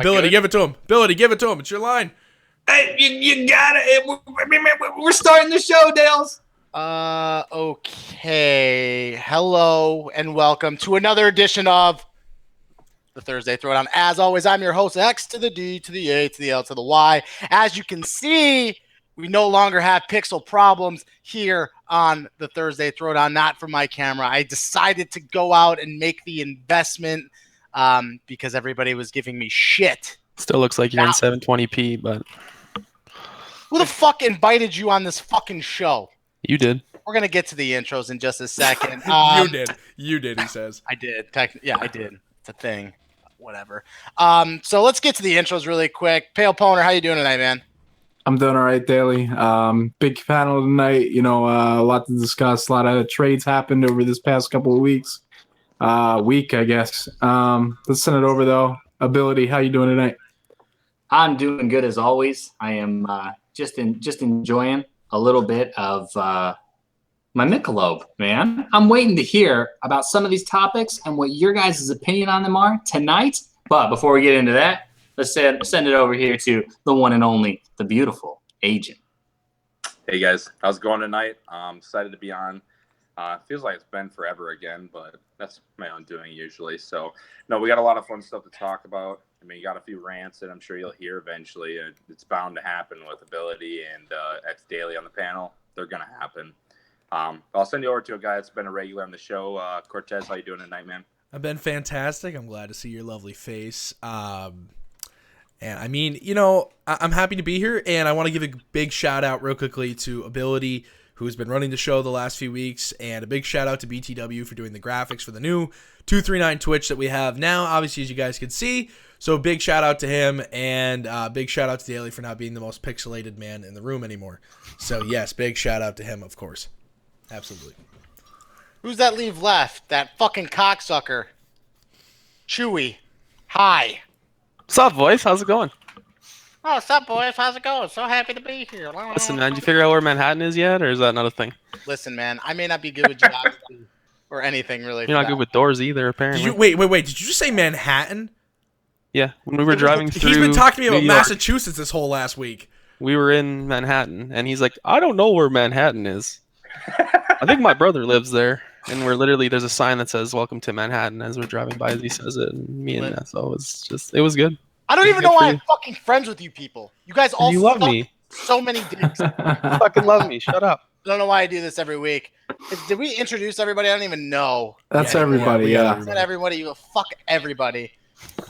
Ability, give it to him. Ability, give it to him. It's your line. Hey, you got it. We're starting the show, Dales. Okay. Hello and welcome to another edition of the Thursday Throwdown. As always, I'm your host, X to the D to the A to the L to the Y. As you can see, we no longer have pixel problems here on the Thursday Throwdown, not from my camera. I decided to go out and make the investment because everybody was giving me shit. Still looks like you're in 720p, but who the fuck invited you on this fucking show? You did. We're going to get to the intros in just a second. You did, he says. I did. Yeah, I did. It's a thing. Whatever. So let's get to the intros really quick. Pale Poner, how you doing tonight, man? I'm doing all right, Daily. Big panel tonight. You know, a lot to discuss. A lot of trades happened over this past couple of weeks. Week, I guess. Let's send it over, though. Ability, how you doing tonight? I'm doing good as always. I am just enjoying a little bit of my Michelob, man. I'm waiting to hear about some of these topics and what your guys' opinion on them are tonight. But before we get into that, let's send it over here to the one and only, the beautiful Agent. Hey guys, how's it going tonight? I'm excited to be on. Feels like it's been forever again, but that's my own doing usually. So, no, we got a lot of fun stuff to talk about. I mean, you got a few rants that I'm sure you'll hear eventually. It's bound to happen with Ability and X Daily on the panel. They're going to happen. I'll send you over to a guy that's been a regular on the show. Cortez, how you doing tonight, man? I've been fantastic. I'm glad to see your lovely face. And I mean, you know, I'm happy to be here, and I want to give a big shout out real quickly to Ability, who's been running the show the last few weeks, and a big shout out to BTW for doing the graphics for the new 239 Twitch that we have now, obviously, as you guys can see. So big shout out to him, and big shout out to Daly for not being the most pixelated man in the room anymore. So yes, big shout out to him, of course. Absolutely. Who's that leave left? That fucking cocksucker. Chewy. Hi. What's up, voice? How's it going? Oh, what's up, boys? How's it going? So happy to be here. Listen, man, did you figure out where Manhattan is yet, or is that another thing? Listen, man, I may not be good with geography or anything really. You're not good with doors either, apparently. Wait. Did you just say Manhattan? Yeah, when we were driving through He's been talking to me about New York, Massachusetts this whole last week. We were in Manhattan, and he's like, I don't know where Manhattan is. I think my brother lives there, and we're literally, there's a sign that says, welcome to Manhattan, as we're driving by as he says it, and me and that, so it was good. I don't even know why I'm fucking friends with you people. You guys all You love me. So many dicks. You fucking love me. Shut up. I don't know why I do this every week. Did we introduce everybody? I don't even know. That's everybody, yeah. Not everybody. You go fuck everybody.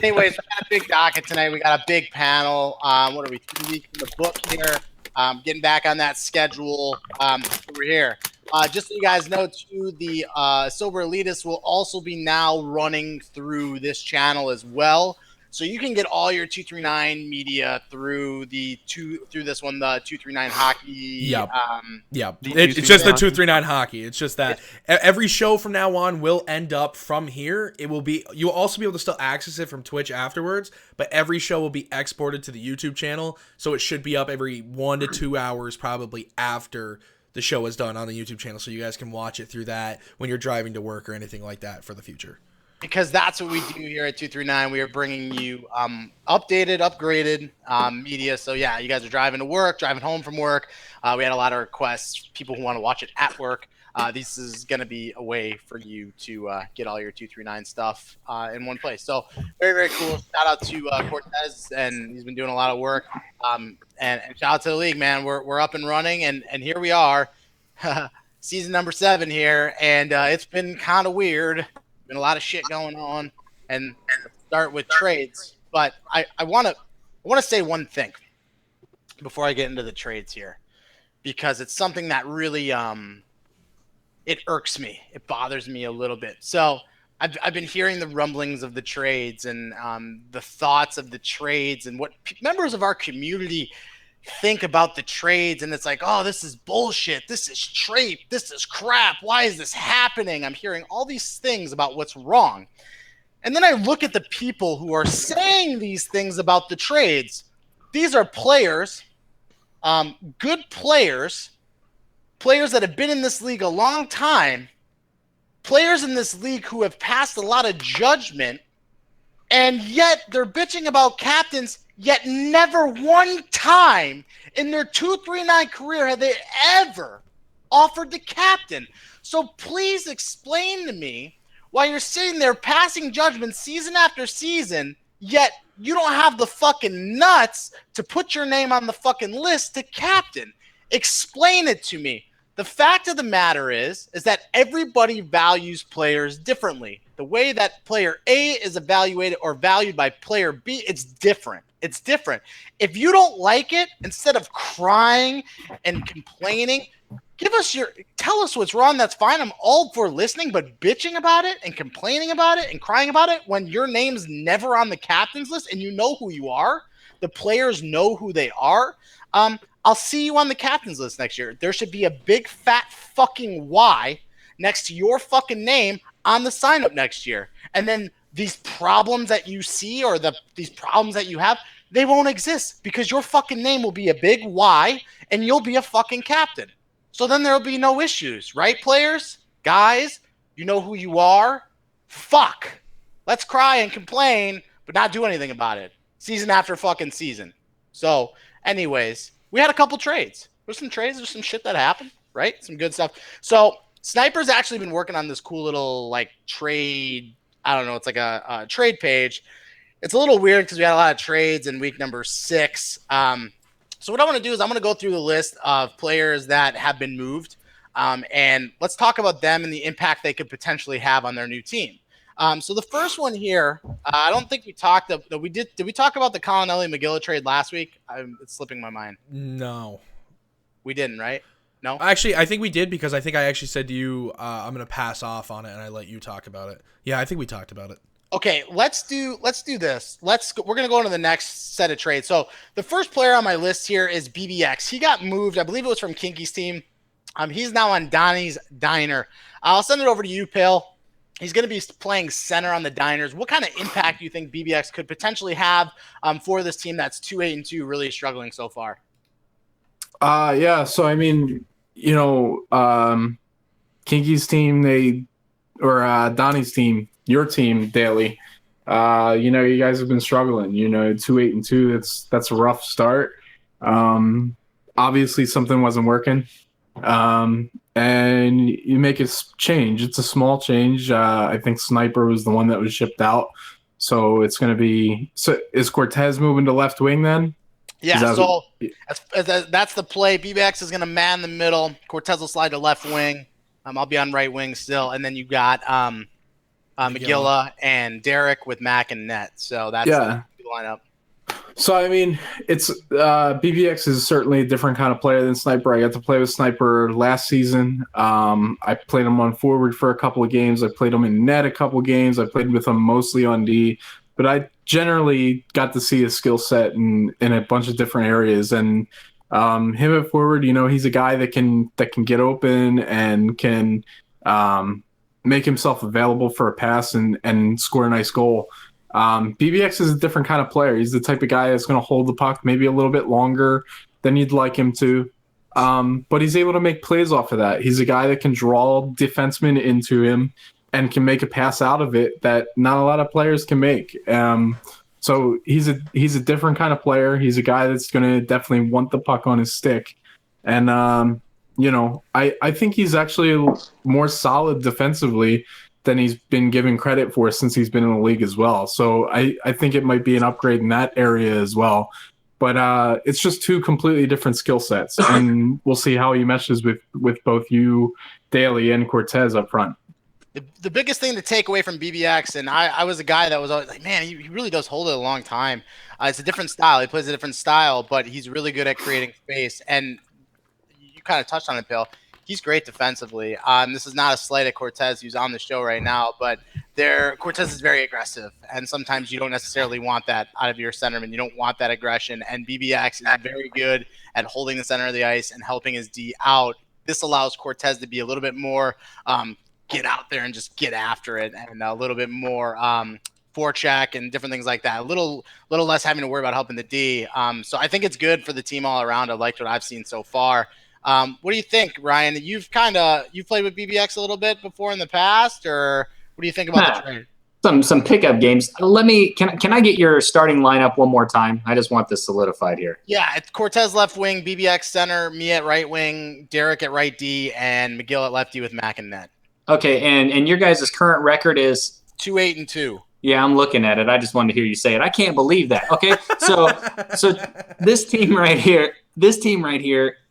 Anyways, we got a big docket tonight. We got a big panel. What are we, 3 weeks in the book here? Getting back on that schedule over here. Just so you guys know, too, the Sober Elitist will also be now running through this channel as well. So you can get all your 239 media through this one, the 239 hockey. Yep. It's just the 239 hockey. It's just that every show from now on will end up from here. It will be. You'll also be able to still access it from Twitch afterwards, but every show will be exported to the YouTube channel. So it should be up every 1 to 2 hours, probably after the show is done on the YouTube channel, so you guys can watch it through that when you're driving to work or anything like that for the future. Because that's what we do here at 239. We are bringing you updated, upgraded media. So, yeah, you guys are driving to work, driving home from work. We had a lot of requests, people who want to watch it at work. This is going to be a way for you to get all your 239 stuff in one place. So, very, very cool. Shout out to Cortez, and he's been doing a lot of work. And shout out to the league, man. We're up and running, and here we are. Season number 7 here, and it's been kind of weird. Been a lot of shit going on, and start with trades. But I want to say one thing before I get into the trades here, because it's something that really it irks me. It bothers me a little bit. So I've been hearing the rumblings of the trades and the thoughts of the trades and what members of our community think about the trades, and it's like, oh, this is bullshit, this is trade, this is crap, why is this happening? I'm hearing all these things about what's wrong, and then I look at the people who are saying these things about the trades. These are players, good players that have been in this league a long time, players in this league who have passed a lot of judgment And yet they're bitching about captains, yet never one time in their 239 career have they ever offered the captain. So please explain to me why you're sitting there passing judgment season after season, yet you don't have the fucking nuts to put your name on the fucking list to captain. Explain it to me. The fact of the matter is that everybody values players differently. The way that player A is evaluated or valued by player B, it's different. It's different. If you don't like it, instead of crying and complaining, tell us what's wrong. That's fine. I'm all for listening, but bitching about it and complaining about it and crying about it when your name's never on the captain's list and you know who you are, the players know who they are. I'll see you on the captain's list next year. There should be a big fat fucking Y next to your fucking name on the sign up next year. And then these problems that you see or these problems that you have, they won't exist because your fucking name will be a big Y and you'll be a fucking captain. So then there'll be no issues, right, players? Guys, you know who you are? Fuck. Let's cry and complain, but not do anything about it. Season after fucking season. So, anyways, we had a couple trades. There's some trades. There's some shit that happened, right? Some good stuff. So, Sniper's actually been working on this cool little, like, trade. I don't know. It's like a trade page. It's a little weird because we had a lot of trades in week number 6. So what I want to do is I'm going to go through the list of players that have been moved, and let's talk about them and the impact they could potentially have on their new team. So the first one here, I don't think we talked. Did we talk about the Colonelli McGilla trade last week? It's slipping my mind. No, we didn't, right? No. Actually, I think we did because I think I actually said to you, I'm going to pass off on it, and I let you talk about it. Yeah, I think we talked about it. Okay, let's do this. We're gonna go into the next set of trades. So the first player on my list here is BBX. He got moved. I believe it was from Kinky's team. He's now on Donnie's Diner. I'll send it over to you, Pill. He's going to be playing center on the Diners. What kind of impact do you think BBX could potentially have for this team that's 2-8-2, really struggling so far? Yeah. So I mean, Kinky's team, Donnie's team. Your team, Daly. You guys have been struggling. 2-8-2. That's a rough start. Obviously, something wasn't working, and you make a change. It's a small change. I think Sniper was the one that was shipped out, so it's going to be. So is Cortez moving to left wing then? Yeah. That's the play. BBX is going to man the middle. Cortez will slide to left wing. I'll be on right wing still, and then you got McGilla and Derek with Mac and Net. So that's the lineup. So, I mean, it's BBX is certainly a different kind of player than Sniper. I got to play with Sniper last season. I played him on forward for a couple of games. I played him in net a couple of games. I played with him mostly on D. But I generally got to see his skill set in a bunch of different areas. And him at forward, he's a guy that can get open and can make himself available for a pass and score a nice goal. BBX is a different kind of player. He's the type of guy that's going to hold the puck maybe a little bit longer than you'd like him to. But he's able to make plays off of that. He's a guy that can draw defensemen into him and can make a pass out of it that not a lot of players can make. So he's a different kind of player. He's a guy that's going to definitely want the puck on his stick. And, I think he's actually more solid defensively than he's been given credit for since he's been in the league as well. So I think it might be an upgrade in that area as well. But it's just two completely different skill sets, and we'll see how he meshes with both you, Daly, and Cortez up front. The biggest thing to take away from BBX, and I was a guy that was always like, man, he really does hold it a long time. It's a different style. He plays a different style, but he's really good at creating space. And you kind of touched on it, Bill. He's great defensively. This is not a slight at Cortez, who's on the show right now, but Cortez is very aggressive, and sometimes you don't necessarily want that out of your centerman. You don't want that aggression, and BBX is very good at holding the center of the ice and helping his D out. This allows Cortez to be a little bit more get out there and just get after it, and a little bit more forecheck and different things like that. A little less having to worry about helping the D. So I think it's good for the team all around. I liked what I've seen so far. What do you think, Ryan? You've played with BBX a little bit before in the past, or what do you think about the trade? some pickup games. Can I get your starting lineup one more time? I just want this solidified here. Yeah, it's Cortez left wing, BBX center, me at right wing, Derek at right D, and McGill at lefty with Mac and net. Okay, and your guys' current record is 2-8-2. Yeah, I'm looking at it. I just wanted to hear you say it. I can't believe that. Okay, so this team right here,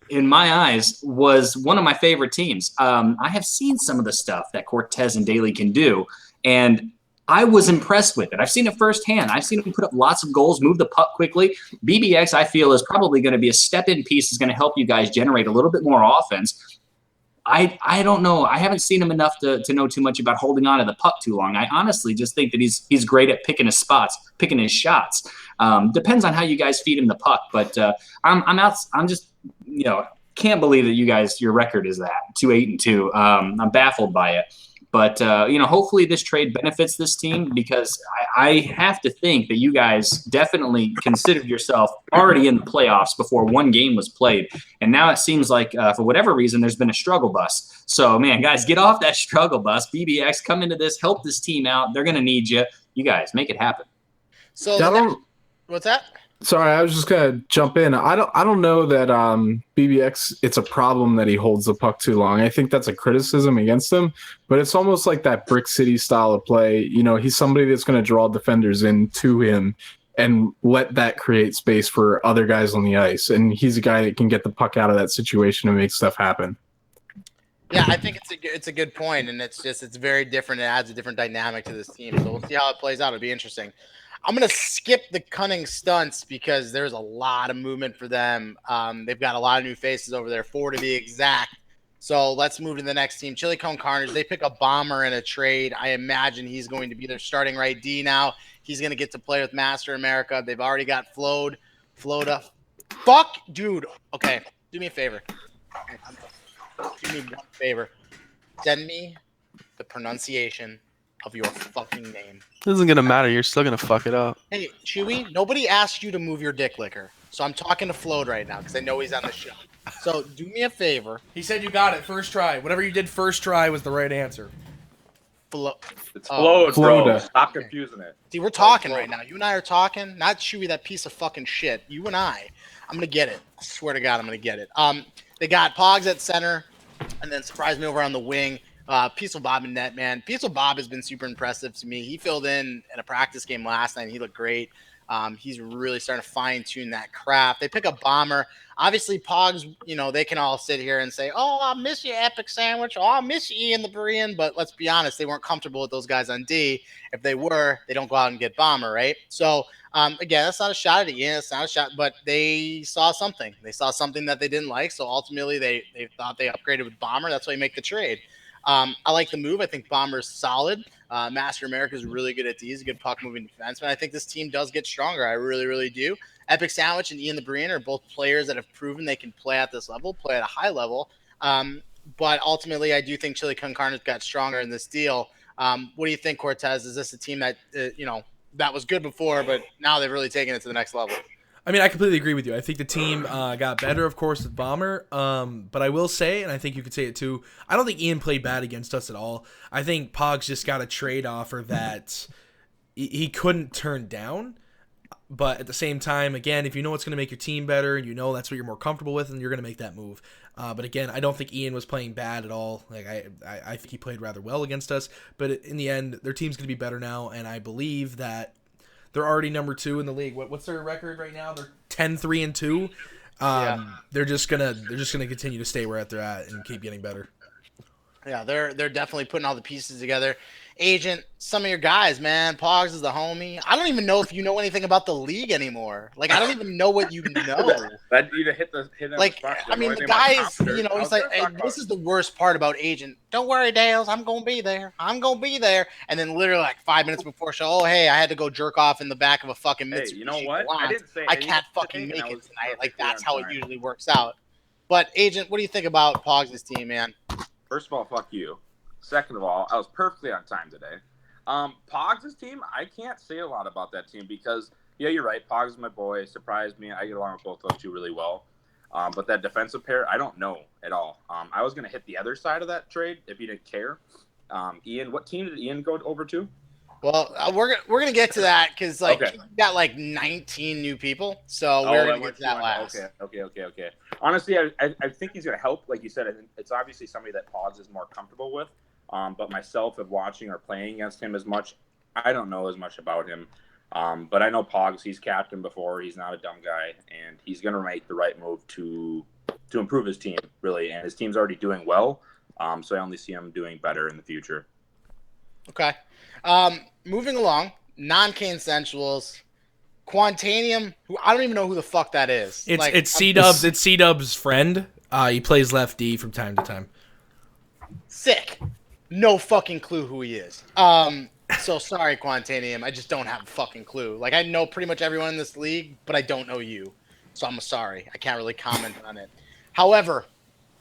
in my eyes, was one of my favorite teams. I have seen some of the stuff that Cortez and Daly can do, and I was impressed with it. I've seen it firsthand. I've seen him put up lots of goals, move the puck quickly. BBX, I feel, is probably going to be a step-in piece. Is going to help you guys generate a little bit more offense. I don't know. I haven't seen him enough to know too much about holding on to the puck too long. I honestly just think that he's great at picking his spots, picking his shots. Depends on how you guys feed him the puck, but I'm just can't believe that your record is that 2-8-2. I'm baffled by it. But, hopefully this trade benefits this team because I have to think that you guys definitely considered yourself already in the playoffs before one game was played. And now it seems like, for whatever reason, there's been a struggle bus. So, man, guys, get off that struggle bus. BBX, come into this, help this team out. They're going to need you. You guys, make it happen. So, what's that? Sorry, I was just gonna jump in. I don't know that BBX. It's a problem that he holds the puck too long. I think that's a criticism against him, but it's almost like that Brick City style of play. He's somebody that's going to draw defenders into him and let that create space for other guys on the ice. And he's a guy that can get the puck out of that situation and make stuff happen. Yeah, I think it's a good point, and it's very different. It adds a different dynamic to this team. So we'll see how it plays out. It'll be interesting. I'm going to skip the cunning stunts because there's a lot of movement for them. They've got a lot of new faces over there, 4 to be exact. So let's move to the next team. Chili Cone Carnage, they pick a bomber in a trade. I imagine he's going to be their starting right D now. He's going to get to play with Master America. They've already got Floda. Fuck, dude. Okay, do me a favor. Do me one favor. Send me the pronunciation of your fucking name. It isn't gonna matter. You're still gonna fuck it up. Hey, Chewy, nobody asked you to move your dick licker. So I'm talking to Floyd right now because I know he's on the show. So do me a favor. He said you got it first try. Whatever you did first try was the right answer. It's Floyd, bro. Stop confusing it. See, we're talking right now. You and I are talking. Not Chewy, that piece of fucking shit. You and I. I'm gonna get it. I swear to God, I'm gonna get it. They got Pogs at center, and then surprised me over on the wing. Peaceful Bob and net, man. Peaceful Bob has been super impressive to me. He filled in a practice game last night. And he looked great. He's really starting to fine-tune that craft. They pick a bomber. Obviously, Pogs, they can all sit here and say, oh, I miss you, Epic Sandwich. Oh, I miss you, Ian the Berean. But let's be honest, they weren't comfortable with those guys on D. If they were, they don't go out and get bomber, right? So, again, that's not a shot at Ian. It's not a shot, but they saw something. They saw something that they didn't like. So, ultimately, they thought they upgraded with bomber. That's why you make the trade. I like the move. I think Bomber's solid. Master America is really good at D. He's a good puck-moving defenseman. I think this team does get stronger. I really, really do. Epic Sandwich and Ian the Berean are both players that have proven they can play at this level, play at a high level. But ultimately, I do think Chili Con Carnage got stronger in this deal. What do you think, Cortez? Is this a team that, that was good before, but now they've really taken it to the next level? I mean, I completely agree with you. I think the team got better, of course, with Bomber. But I will say, and I think you could say it too, I don't think Ian played bad against us at all. I think Pogs just got a trade offer that he couldn't turn down. But at the same time, again, if you know what's going to make your team better, and you know that's what you're more comfortable with, and you're going to make that move. But again, I don't think Ian was playing bad at all. Like I think he played rather well against us. But in the end, their team's going to be better now, and I believe that they're already number 2 in the league. What's their record right now? They're 10-3-2. They're just gonna continue to stay where they're at and keep getting better. Yeah, they're definitely putting all the pieces together. Agent, some of your guys, man. Pogs is the homie. I don't even know if you know anything about the league anymore. Like, I don't even know what you know. That you to hit the like, I mean, the guys, he's like, hey, this is the worst part about Agent. Don't worry, Dales, I'm gonna be there. I'm gonna be there. And then literally like 5 minutes before show, oh hey, I had to go jerk off in the back of a fucking Mitsubishi. Hey, you know what? I can't fucking make it tonight. Like that's how it usually works out. But Agent, what do you think about Pogs' team, man? First of all, fuck you. Second of all, I was perfectly on time today. Pogs' team, I can't say a lot about that team because, yeah, you're right. Pogs is my boy. Surprised me. I get along with both those two really well. But that defensive pair, I don't know at all. I was going to hit the other side of that trade if you didn't care. Ian, what team did Ian go over to? Well, we're gonna get to that because like Okay. you got like 19 new people, so Oh, we're I gonna get want to that you. last. Okay. Honestly, I think he's going to help. Like you said, I think it's obviously somebody that Pogs is more comfortable with. But myself, of watching or playing against him as much, I don't know as much about him. But I know Pogs. He's captain before. He's not a dumb guy, and he's going to make the right move to improve his team, really. And his team's already doing well. So I only see him doing better in the future. Okay. Moving along, non-Kane Sensuals, Quantanium, who I don't even know who the fuck that is. It's C-Dub's. It's C-Dub's friend. He plays left D from time to time. Sick. No fucking clue who he is. So sorry, Quantanium. I just don't have a fucking clue. Like, I know pretty much everyone in this league, but I don't know you. So I'm sorry. I can't really comment on it. However,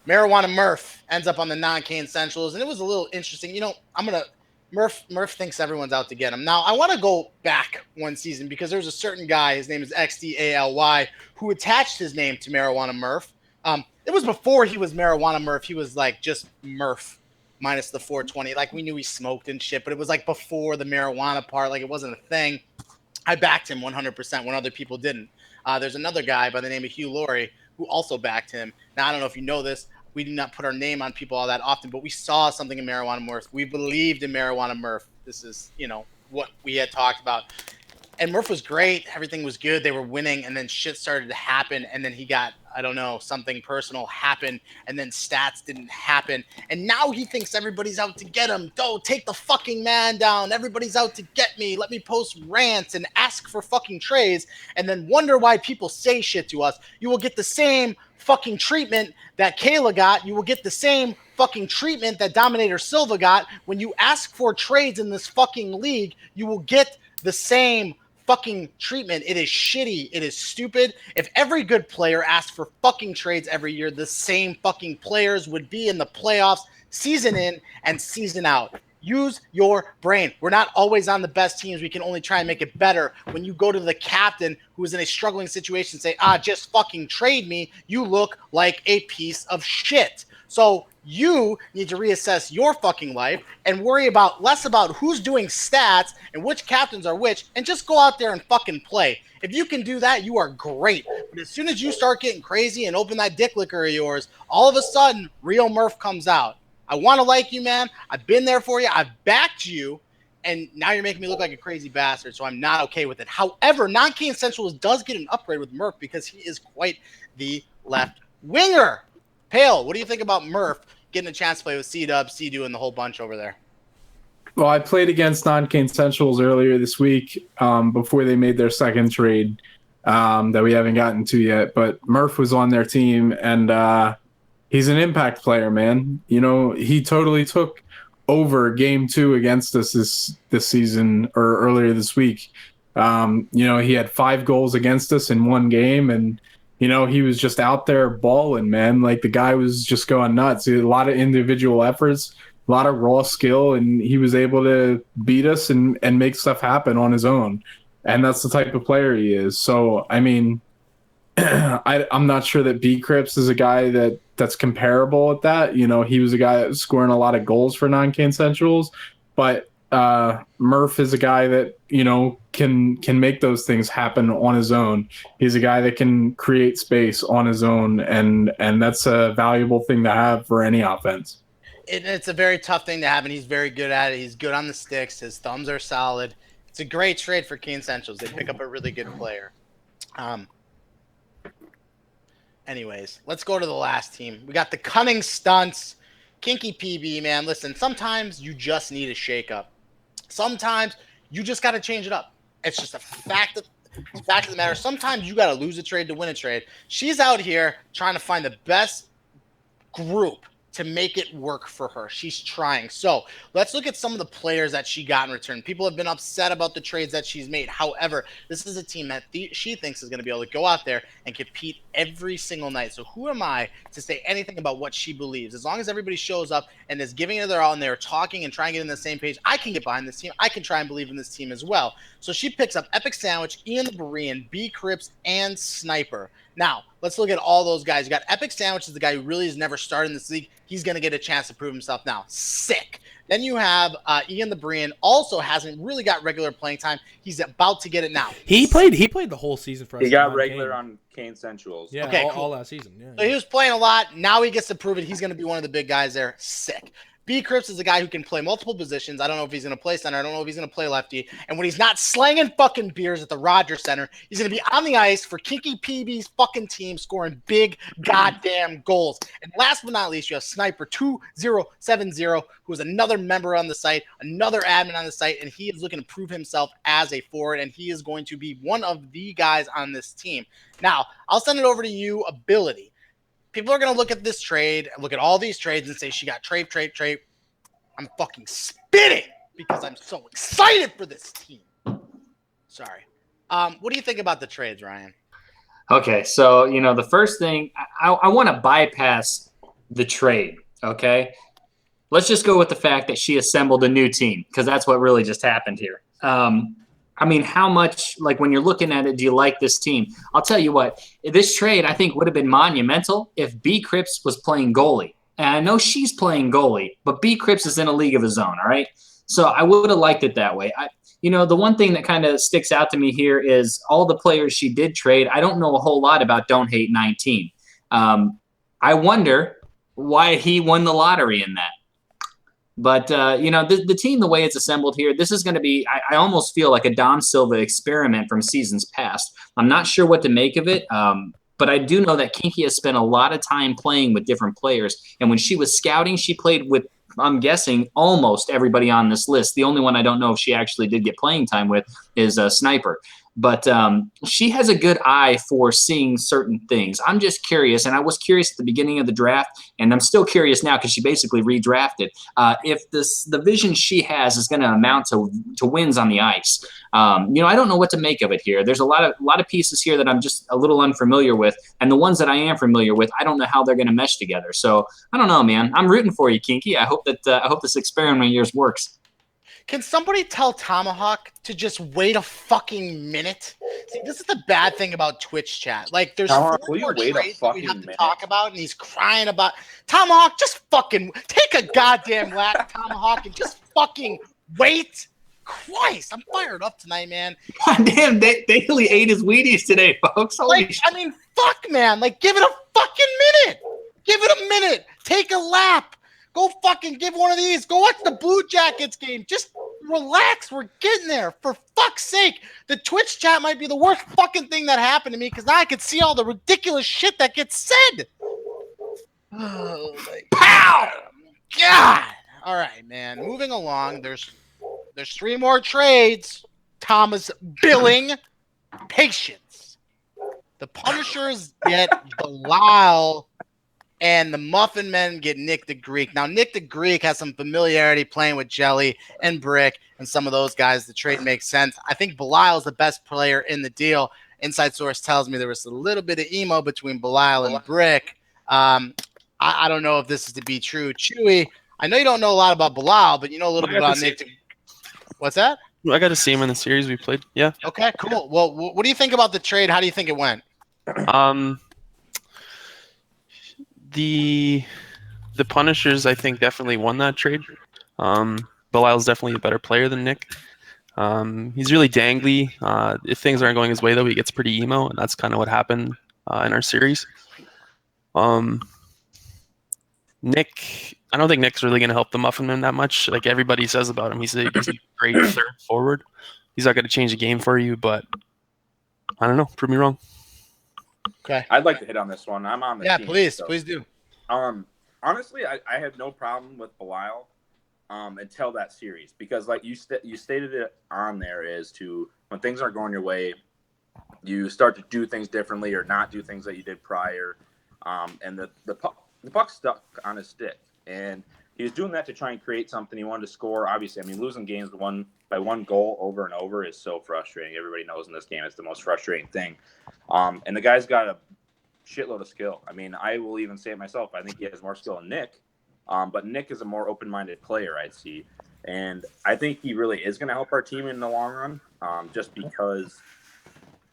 Marijuana Murph ends up on the non-Kane Sensuals, and it was a little interesting. You know, Murph thinks everyone's out to get him. Now, I want to go back one season because there's a certain guy, his name is XDALY, who attached his name to Marijuana Murph. It was before he was Marijuana Murph. He was like just Murph minus the 420. Like, we knew he smoked and shit, but it was like before the marijuana part. Like, it wasn't a thing. I backed him 100% when other people didn't. There's another guy by the name of Hugh Laurie who also backed him. Now, I don't know if you know this. We do not put our name on people all that often, but we saw something in Marijuana Murph. We believed in Marijuana Murph. This is, what we had talked about. And Murph was great. Everything was good. They were winning, and then shit started to happen. And then he got, I don't know, something personal happened, and then stats didn't happen. And now he thinks everybody's out to get him. Go, take the fucking man down. Everybody's out to get me. Let me post rants and ask for fucking trades, and then wonder why people say shit to us. You will get the same fucking treatment that Kayla got. You will get the same fucking treatment that Dominator Silva got. When you ask for trades in this fucking league, you will get the same fucking treatment. It is shitty. It is stupid. If every good player asked for fucking trades every year, the same fucking players would be in the playoffs season in and season out. Use your brain. We're not always on the best teams. We can only try and make it better. When you go to the captain who is in a struggling situation and say, just fucking trade me, you look like a piece of shit. So you need to reassess your fucking life and worry less about who's doing stats and which captains are which, and just go out there and fucking play. If you can do that, you are great. But as soon as you start getting crazy and open that dick liquor of yours, all of a sudden, real Murph comes out. I want to like you, man. I've been there for you. I've backed you. And now you're making me look like a crazy bastard, so I'm not okay with it. However, non-Kane Sensuals does get an upgrade with Murph because he is quite the left winger. Pale, what do you think about Murph getting a chance to play with C-Dub, C-Do, and the whole bunch over there? Well, I played against non-Kane Sensuals earlier this week before they made their second trade that we haven't gotten to yet. But Murph was on their team, and he's an impact player, man. You know, he totally took over game 2 against us this season or earlier this week. He had 5 goals against us in one game, and he was just out there balling, man. Like, the guy was just going nuts. He had a lot of individual efforts, a lot of raw skill, and he was able to beat us and make stuff happen on his own. And that's the type of player he is. So, I mean, I'm not sure that B Crips is a guy that's comparable at that. He was a guy that was scoring a lot of goals for non-Kane Sensuals, but Murph is a guy that can make those things happen on his own. He's a guy that can create space on his own, and that's a valuable thing to have for any offense. It's a very tough thing to have, and he's very good at it. He's good on the sticks. His thumbs are solid. It's a great trade for Kane Sensuals. They pick up a really good player. Anyways, let's go to the last team. We got the Cunning Stunts. Kinky PB, man. Listen, sometimes you just need a shakeup. Sometimes you just got to change it up. It's just a fact of the matter. Sometimes you got to lose a trade to win a trade. She's out here trying to find the best group to make it work for her. She's trying. So let's look at some of the players that she got in return. People have been upset about the trades that she's made. However, this is a team that she thinks is going to be able to go out there and compete every single night. So who am I to say anything about what she believes? As long as everybody shows up and is giving it their all and they're talking and trying to get in the same page, I can get behind this team. I can try and believe in this team as well. So she picks up Epic Sandwich, Ian the Berean, B Crips, and Sniper. Now, let's look at all those guys. You got Epic Sandwich is the guy who really has never started in this league. He's going to get a chance to prove himself now. Sick. Then you have Ian the Brian, also hasn't really got regular playing time. He's about to get it now. He played the whole season for us. He got regular on Kane Sensuals. Yeah, Okay, all last season. Yeah, So he was playing a lot. Now he gets to prove it. He's going to be one of the big guys there. Sick. B. Cripps is a guy who can play multiple positions. I don't know if he's going to play center. I don't know if he's going to play lefty. And when he's not slanging fucking beers at the Rogers Center, he's going to be on the ice for Kinky PB's fucking team scoring big goddamn goals. And last but not least, you have Sniper 2070, who is another member on the site, another admin on the site, and he is looking to prove himself as a forward, and he is going to be one of the guys on this team. Now, I'll send it over to you, Ability. People are going to look at this trade, look at all these trades and say, she got trade. I'm fucking spitting because I'm so excited for this team. Sorry. What do you think about the trades, Ryan? Okay, so, the first thing, I want to bypass the trade, okay? Let's just go with the fact that she assembled a new team, because that's what really just happened here. How much, when you're looking at it, do you like this team? I'll tell you what, this trade, I think, would have been monumental if B. Cripps was playing goalie. And I know she's playing goalie, but B. Cripps is in a league of his own, all right? So I would have liked it that way. The one thing that kind of sticks out to me here is all the players she did trade. I don't know a whole lot about Don't Hate 19. I wonder why he won the lottery in that. But, the team, the way it's assembled here, this is going to be, I almost feel like a Dom Silva experiment from seasons past. I'm not sure what to make of it, but I do know that Kinky has spent a lot of time playing with different players. And when she was scouting, she played with, I'm guessing, almost everybody on this list. The only one I don't know if she actually did get playing time with is Sniper. But she has a good eye for seeing certain things. I'm just curious, and I was curious at the beginning of the draft, and I'm still curious now because she basically redrafted. If the vision she has is going to amount to wins on the ice. I don't know what to make of it here. There's a lot of pieces here that I'm just a little unfamiliar with, and the ones that I am familiar with, I don't know how they're going to mesh together. So I don't know, man. I'm rooting for you, Kinky. I hope this experiment of yours works. Can somebody tell Tomahawk to just wait a fucking minute? See, this is the bad thing about Twitch chat. There's Tomahawk, four will you more wait a trades that we have fucking to minute? talk about, and he's crying about Tomahawk. Just fucking take a goddamn lap, Tomahawk, and just fucking wait. Christ, I'm fired up tonight, man. God damn, Daly ate his Wheaties today, folks. Holy shit. Fuck, man. Give it a fucking minute. Give it a minute. Take a lap. Go fucking give one of these. Go watch the Blue Jackets game. Just relax. We're getting there. For fuck's sake. The Twitch chat might be the worst fucking thing that happened to me because now I can see all the ridiculous shit that gets said. Oh, my Pow! God. All right, man. Moving along. There's 3 more trades. Thomas Billing. Patience. The Punishers get Belial. And the Muffin Men get Nick the Greek. Now, Nick the Greek has some familiarity playing with Jelly and Brick and some of those guys. The trade makes sense. I think Belial is the best player in the deal. Inside source tells me there was a little bit of emo between Belial and Brick. I don't know if this is to be true. Chewy, I know you don't know a lot about Belial, but you know a little bit about Nick. What's that? I got to see him in the series we played. Yeah. Okay, cool. Well, what do you think about the trade? How do you think it went? The Punishers, I think, definitely won that trade. Belial's definitely a better player than Nick. He's really dangly. If things aren't going his way, though, he gets pretty emo, and that's kind of what happened in our series. Nick, I don't think Nick's really going to help the Muffin Men that much. Like everybody says about him, he's a great third forward. He's not going to change the game for you, but I don't know. Prove me wrong. Okay. I'd like to hit on this one. I'm on the team. Please, so. please do. Honestly, I had no problem with Belial until that series because, like you stated it on there, is to when things aren't going your way, you start to do things differently or not do things that you did prior, and the puck stuck on his stick, and he was doing that to try and create something. He wanted to score. Obviously, losing games by one goal over and over is so frustrating. Everybody knows in this game it's the most frustrating thing. And the guy's got a shitload of skill. I will even say it myself. I think he has more skill than Nick. But Nick is a more open-minded player, I'd see. And I think he really is going to help our team in the long run just because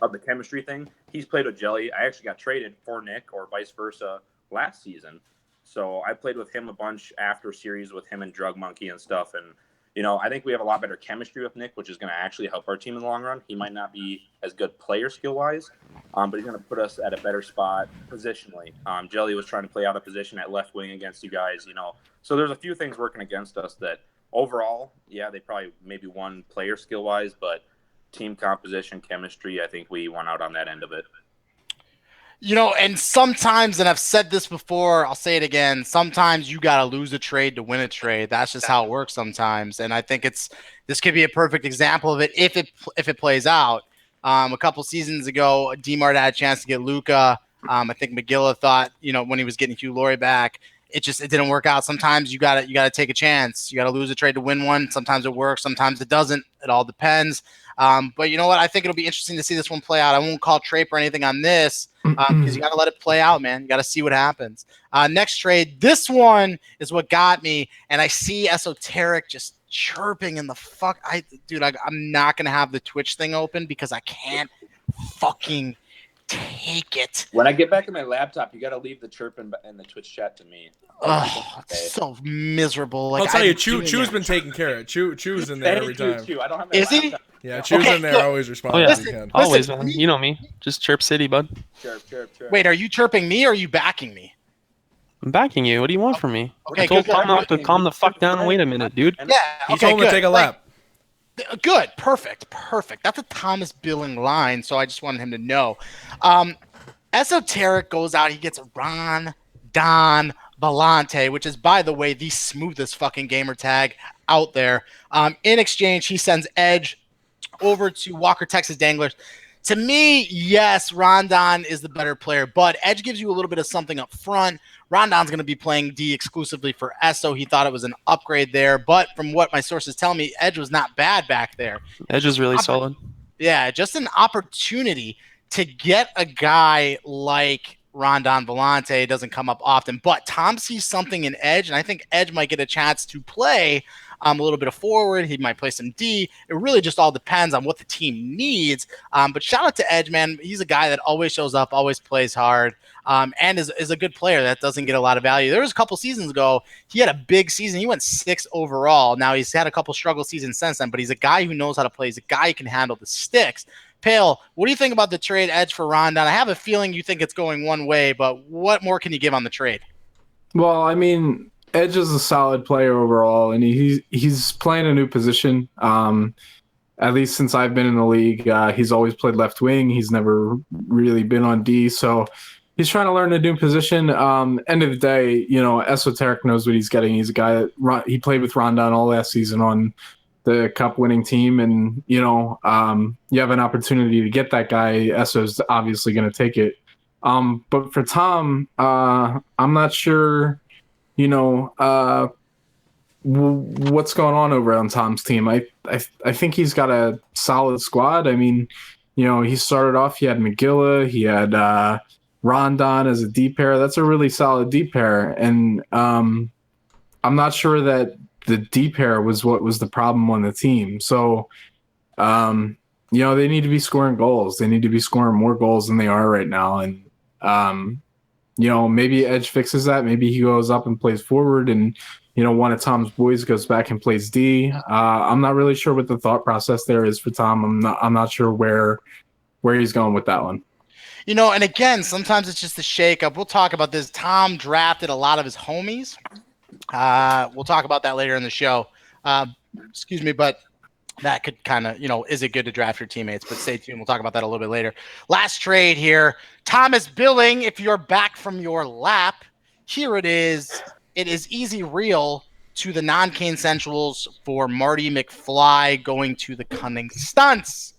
of the chemistry thing. He's played with Jelly. I actually got traded for Nick or vice versa last season. So I played with him a bunch after series with him and Drug Monkey and stuff. And, you know, I think we have a lot better chemistry with Nick, which is going to actually help our team in the long run. He might not be as good player skill-wise, but he's going to put us at a better spot positionally. Jelly was trying to play out a position at left wing against you guys, you know. So there's a few things working against us that overall, yeah, they probably maybe won player skill-wise, but team composition, chemistry, I think we won out on that end of it. You know, and sometimes, and I've said this before, I'll say it again, sometimes you got to lose a trade to win a trade. That's just how it works sometimes. And I think this could be a perfect example of it if it plays out. A couple seasons ago, D-Mart had a chance to get Luka. I think McGilla thought, you know, when he was getting Hugh Laurie back, it didn't work out. Sometimes you gotta take a chance. You gotta lose a trade to win one. Sometimes it works, sometimes it doesn't. It all depends. But you know what? I think it'll be interesting to see this one play out. I won't call Trape or anything on this because you got to let it play out, man. You got to see what happens. Next trade. This one is what got me, and I see Esoteric just chirping in the fuck. I'm not gonna have the Twitch thing open because I can't fucking take it. When I get back to my laptop, you got to leave the chirp in the Twitch chat to me. Oh, it's so miserable. Like, I'll tell you, Chew's been taking care of it. Chew's in there every time. Chew. I don't have my Is he? laptop. Yeah, Chew's in there, good. always responding Oh, yeah. as he can. Always, man. You know me. Just chirp city, bud. Chirp. Wait, are you chirping me or are you backing me? I'm backing you. What do you want from me? Okay, I told good. Tom to calm the fuck down and wait a minute, dude. Yeah, He okay, told him good. to take a lap. Good, perfect. That's a Thomas Billing line, so I just wanted him to know. Esoteric goes out. He gets Ron Don Vellante, which is, by the way, the smoothest fucking gamer tag out there. In exchange, he sends Edge over to Walker Texas Danglers. To me, yes, Rondon is the better player, but Edge gives you a little bit of something up front. Rondon's going to be playing D exclusively for Esso. He thought it was an upgrade there, but from what my sources tell me, Edge was not bad back there. Edge is really solid. Yeah, just an opportunity to get a guy like Rondon Vellante. Doesn't come up often, but Tom sees something in Edge, and I think Edge might get a chance to play a little bit of forward. He might play some D. It really just all depends on what the team needs. But shout out to Edge, man. He's a guy that always shows up, always plays hard, and is a good player that doesn't get a lot of value. There was a couple seasons ago, he had a big season. He went 6 overall. Now he's had a couple struggle seasons since then, but he's a guy who knows how to play. He's a guy who can handle the sticks. Pale, what do you think about the trade Edge for Rondon? I have a feeling you think it's going one way, but what more can you give on the trade? Well, I mean, Edge is a solid player overall, and he's playing a new position. At least since I've been in the league, he's always played left wing. He's never really been on D, so he's trying to learn a new position. End of the day, you know, Esoteric knows what he's getting. He's a guy that he played with Rondon all last season on the cup-winning team, and you know, you have an opportunity to get that guy. Esso's obviously going to take it. But for Tom, I'm not sure. You know, what's going on over on Tom's team? I think he's got a solid squad. I mean, you know, he started off. He had McGilla. He had Rondon as a D pair. That's a really solid D pair, and I'm not sure that the D pair was what was the problem on the team. So, you know, they need to be scoring goals. They need to be scoring more goals than they are right now, and you know, maybe Edge fixes that. Maybe he goes up and plays forward, and you know, one of Tom's boys goes back and plays D. I'm not really sure what the thought process there is for Tom. I'm not sure where he's going with that one. You know, and again, sometimes it's just a shakeup. We'll talk about this. Tom drafted a lot of his homies. We'll talk about that later in the show. Excuse me, but that could kind of, you know, is it good to draft your teammates? But stay tuned. We'll talk about that a little bit later. Last trade here. Thomas Billing, if you're back from your lap, here it is. It is easy real to the non-Kane Centrals for Marty McFly going to the Cunning Stunts.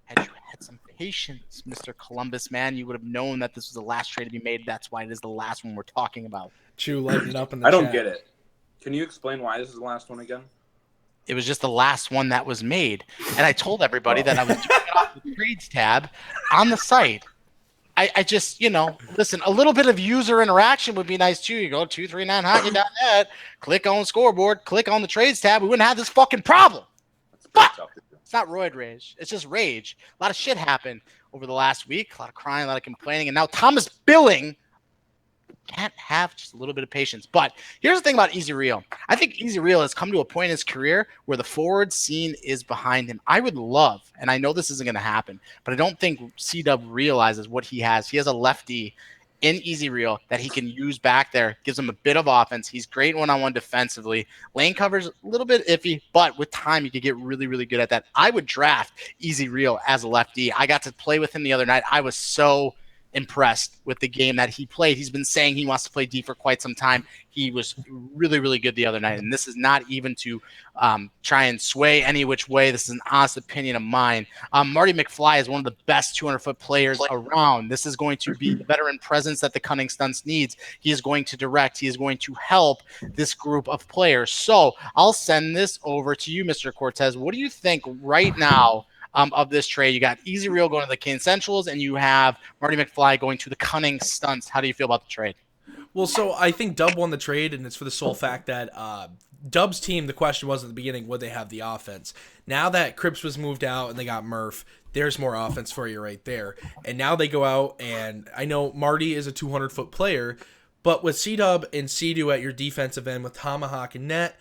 Had you had some patience, Mr. Columbus, man, you would have known that this was the last trade to be made. That's why it is the last one we're talking about. Chew lighting up in the I don't chat. get it. Can you explain why this is the last one again? It was just the last one that was made. And I told everybody that I was doing it off the trades tab on the site. I just, you know, listen, a little bit of user interaction would be nice too. You go 239hockey.net, click on scoreboard, click on the trades tab. We wouldn't have this fucking problem. But it's not roid rage. It's just rage. A lot of shit happened over the last week. A lot of crying, a lot of complaining. And now Thomas Billing can't have just a little bit of patience. But here's the thing about Easy Real. I think Easy Real has come to a point in his career where the forward scene is behind him. I would love, and I know this isn't going to happen, but I don't think C-Dub realizes what he has. He has a lefty in Easy Real that he can use back there, gives him a bit of offense. He's great one-on-one defensively. Lane covers a little bit iffy, but with time, you could get really, really good at that. I would draft Easy Real as a lefty. I got to play with him the other night. I was so impressed with the game that he played. He's been saying he wants to play D for quite some time. He was really, really good the other night. And this is not even to try and sway any which way. This is an honest opinion of mine. Marty McFly is one of the best 200-foot players around. This is going to be the veteran presence that the Cunning Stunts needs. He is going to direct. He is going to help this group of players. So I'll send this over to you, Mr. Cortez. What do you think right now of this trade? You got Easy Real going to the King Centrals, and you have Marty McFly going to the Cunning Stunts. How do you feel about the trade? Well, so I think Dub won the trade, and it's for the sole fact that Dub's team, the question was at the beginning, would they have the offense? Now that Cripps was moved out and they got Murph, there's more offense for you right there. And now they go out, and I know Marty is a 200-foot player, but with C-Dub and C-Do at your defensive end with Tomahawk and Net,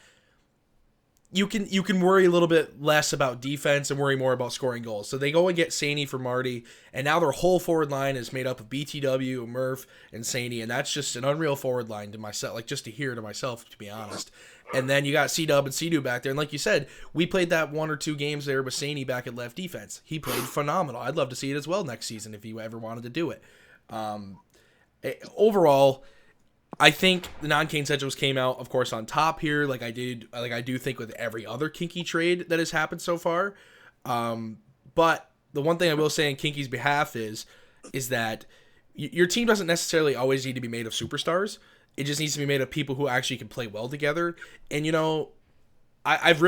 you can worry a little bit less about defense and worry more about scoring goals. So they go and get Saney for Marty, and now their whole forward line is made up of BTW, Murph, and Saney, and that's just an unreal forward line to myself, like just to hear to myself, to be honest. And then you got C-Dub and C-Do back there, and like you said, we played that 1 or 2 games there with Saney back at left defense. He played phenomenal. I'd love to see it as well next season if he ever wanted to do it. Overall, I think the non-Kane Centrals came out, of course, on top here, like I do think with every other Kinky trade that has happened so far. But the one thing I will say in Kinky's behalf is that your team doesn't necessarily always need to be made of superstars. It just needs to be made of people who actually can play well together. And I've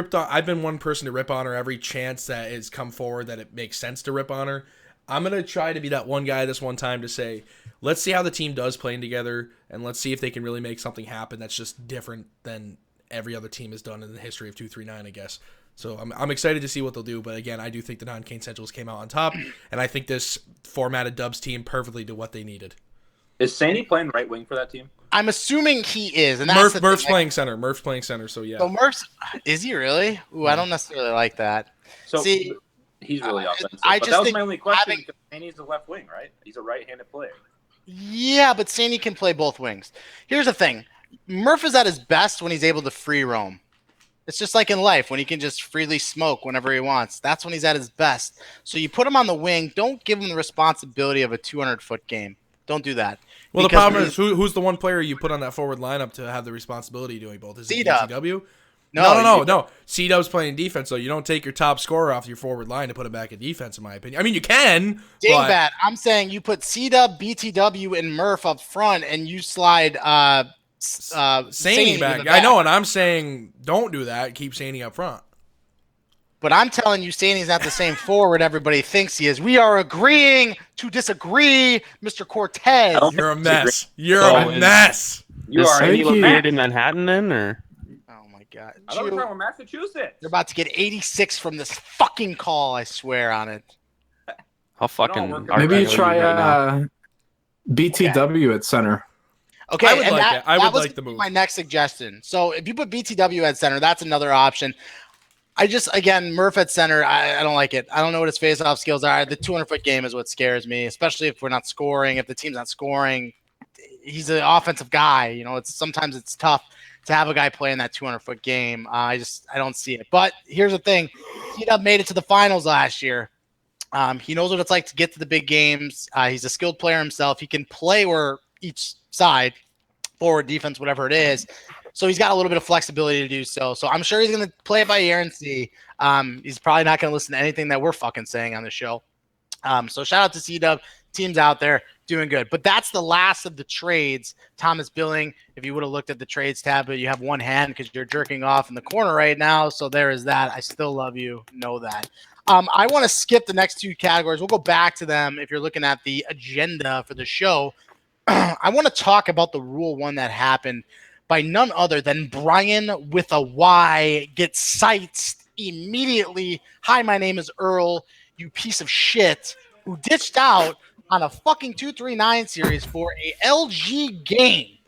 been one person to rip on her every chance that has come forward that it makes sense to rip on her. I'm going to try to be that one guy this one time to say, let's see how the team does playing together, and let's see if they can really make something happen that's just different than every other team has done in the history of 239, I guess. So I'm excited to see what they'll do, but again, I do think the non-Kane Centrals came out on top, and I think this formatted Dubs team perfectly to what they needed. Is Sandy playing right wing for that team? I'm assuming he is. And that's Murph's playing center. Murph's playing center, so yeah. So is he really? Ooh, yeah. I don't necessarily like that. So see, he's really offensive. But that was my only question. Sandy's a left wing, right? He's a right-handed player. Yeah, but Sandy can play both wings. Here's the thing. Murph is at his best when he's able to free roam. It's just like in life when he can just freely smoke whenever he wants. That's when he's at his best. So you put him on the wing. Don't give him the responsibility of a 200-foot game. Don't do that. Well, the problem is who's the one player you put on that forward lineup to have the responsibility of doing both? Is it BTW? No. C-Dub's playing defense, so you don't take your top scorer off your forward line to put him back in defense, in my opinion. I mean, you can. Dingbat, I'm saying you put C-Dub, BTW, and Murph up front, and you slide Saney back. I know, and I'm saying don't do that. Keep Saney up front. But I'm telling you, Saney's not the same forward everybody thinks he is. We are agreeing to disagree, Mr. Cortez. You're a mess. You're a mess. You are in Manhattan then, or? Oh my God! I thought we were from Massachusetts. You're about to get 86 from this fucking call. I swear on it. I'll fucking. Maybe you try BTW at center. Okay, I would like it. I would like the move. My next suggestion. So if you put BTW at center, that's another option. Again, Murph at center, I don't like it. I don't know what his face-off skills are. The 200-foot game is what scares me, especially if we're not scoring. If the team's not scoring, he's an offensive guy. Sometimes it's tough to have a guy play in that 200-foot game. I don't see it. But here's the thing. C-Dub made it to the finals last year. He knows what it's like to get to the big games. He's a skilled player himself. He can play where each side, forward, defense, whatever it is. So he's got a little bit of flexibility to do so. So I'm sure he's going to play it by ear and see. He's probably not going to listen to anything that we're fucking saying on the show. So shout out to C-Dub. Teams out there doing good. But that's the last of the trades. Thomas Billing, if you would have looked at the trades tab, but you have one hand because you're jerking off in the corner right now. So there is that. I still love you. Know that. I want to skip the next 2 categories. We'll go back to them if you're looking at the agenda for the show. I want to talk about the Rule 1 that happened by none other than Brian with a Y gets sights immediately. Hi, my name is Earl, you piece of shit, who ditched out on a fucking 239 series for a LG game.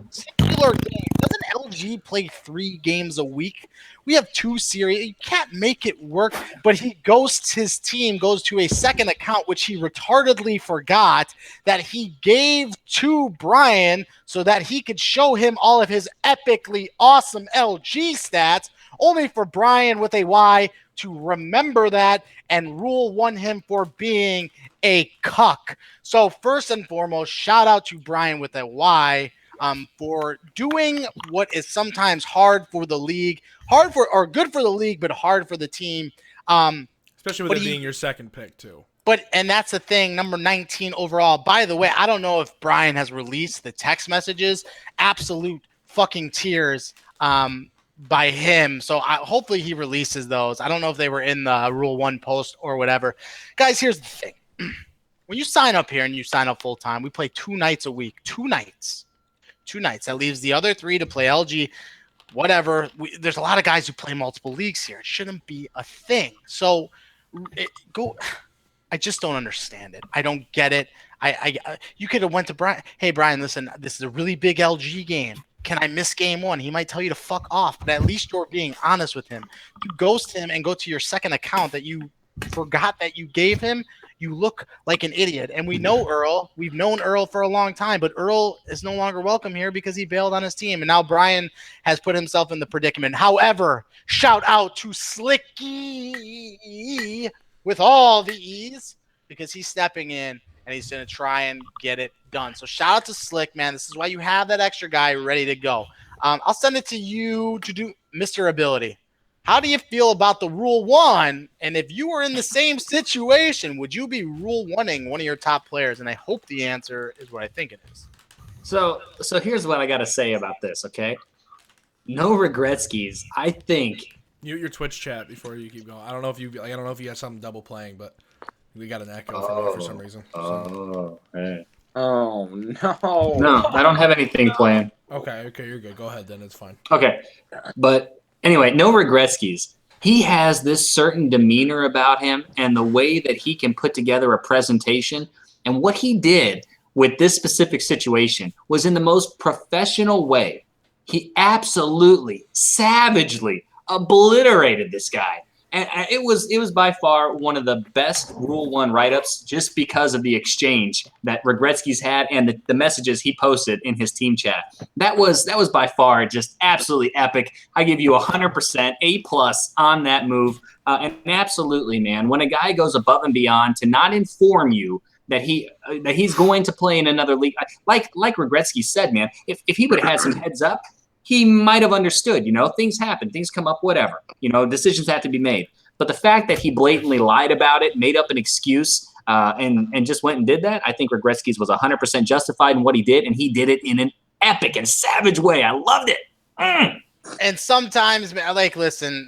Singular game. Doesn't LG play 3 games a week? We have 2 series. You can't make it work. But he ghosts his team, goes to a second account, which he retardedly forgot that he gave to Brian so that he could show him all of his epically awesome LG stats, only for Brian with a Y to remember that and rule 1 him for being a cuck. So first and foremost, shout out to Brian with a Y for doing what is sometimes hard for the league, good for the league, but hard for the team. Especially with it being your second pick too. And that's the thing, number 19 overall. By the way, I don't know if Brian has released the text messages. Absolute fucking tears by him. So hopefully he releases those. I don't know if they were in the Rule 1 post or whatever. Guys, here's the thing. When you sign up here and you sign up full time, we play 2 nights a week. 2 nights. That leaves the other 3 to play LG. Whatever. There's a lot of guys who play multiple leagues here. It shouldn't be a thing. So I just don't understand it. I don't get it. You could have went to Brian. Hey, Brian, listen, this is a really big LG game. Can I miss game 1? He might tell you to fuck off, but at least you're being honest with him. You ghost him and go to your second account that you forgot that you gave him. You look like an idiot. And we know Earl. We've known Earl for a long time, but Earl is no longer welcome here because he bailed on his team. And now Brian has put himself in the predicament. However, shout out to Slicky with all the E's because he's stepping in and he's going to try and get it done. So shout out to Slick, man. This is why you have that extra guy ready to go. I'll send it to you to do Mr. Ability. How do you feel about the Rule 1? And if you were in the same situation, would you be Rule 1ing one of your top players? And I hope the answer is what I think it is. So here's what I got to say about this, okay? No regretskis. I think Mute your Twitch chat before you keep going. I don't know if you have something double playing, but we got an echo from you for some reason. Hey. Oh no. No, I don't have anything playing. Okay, you're good. Go ahead then. It's fine. Okay. But anyway, no regretskis. He has this certain demeanor about him and the way that he can put together a presentation. And what he did with this specific situation was in the most professional way. He absolutely, savagely obliterated this guy. And it was by far one of the best Rule 1 write-ups just because of the exchange that Regretsky's had and the messages he posted in his team chat. That was by far just absolutely epic. I give you 100% A+ on that move. And absolutely, man, when a guy goes above and beyond to not inform you that he's going to play in another league, like Regretsky said, man, if he would have had some heads up, he might have understood, things happen, things come up, whatever, decisions have to be made. But the fact that he blatantly lied about it, made up an excuse, and just went and did that, I think Regretsky's was 100% justified in what he did, and he did it in an epic and savage way. I loved it. And sometimes, listen,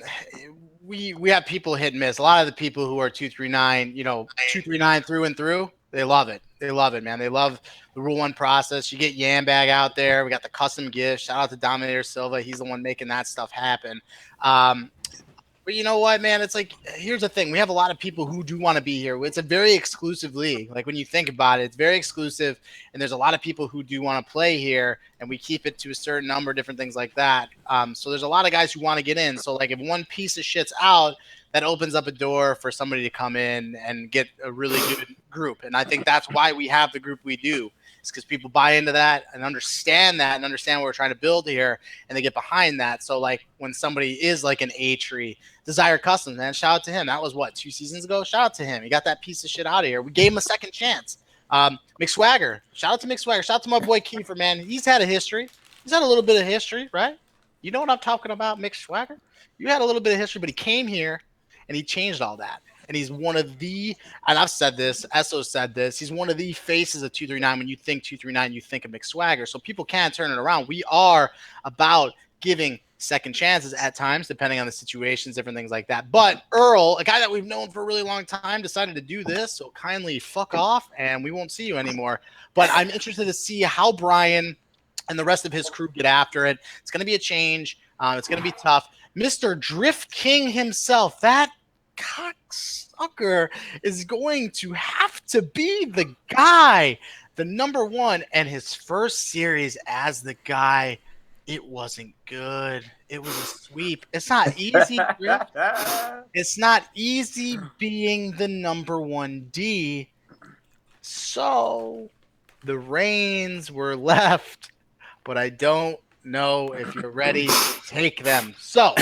we have people hit and miss. A lot of the people who are 239, 239 through and through, they love it. They love it, man. They love the Rule 1 process. You get Yambag out there. We got the custom gift. Shout out to Dominator Silva. He's the one making that stuff happen. But you know what, man? It's like, here's the thing. We have a lot of people who do want to be here. It's a very exclusive league. Like, when you think about it, it's very exclusive, and there's a lot of people who do want to play here, and we keep it to a certain number, different things like that. So there's a lot of guys who want to get in. So, like, if one piece of shit's out, that opens up a door for somebody to come in and get a really good group. And I think that's why we have the group we do. It's because people buy into that and understand what we're trying to build here, and they get behind that. So, like, when somebody is like an A-Tree, Desire Customs, man, shout out to him. That was, 2 seasons ago? Shout out to him. He got that piece of shit out of here. We gave him a second chance. McSwagger. Shout out to McSwagger. Shout out to my boy Kiefer, man. He's had a history. He's had a little bit of history, right? You know what I'm talking about, McSwagger? You had a little bit of history, but he came here, and he changed all that. And he's one of the, and I've said this, Esso said this, he's one of the faces of 239. When you think 239, you think of McSwagger. So people can turn it around. We are about giving second chances at times, depending on the situations, different things like that. But Earl, a guy that we've known for a really long time, decided to do this. So kindly fuck off, and we won't see you anymore. But I'm interested to see how Brian and the rest of his crew get after it. It's going to be a change. It's going to be tough. Mr. Drift King himself, that cocksucker is going to have to be the guy, the number one, and his first series as the guy. It wasn't good. It was a sweep. It's not easy, Griff. It's not easy being the number one D. So the reins were left, but I don't know if you're ready to take them. So,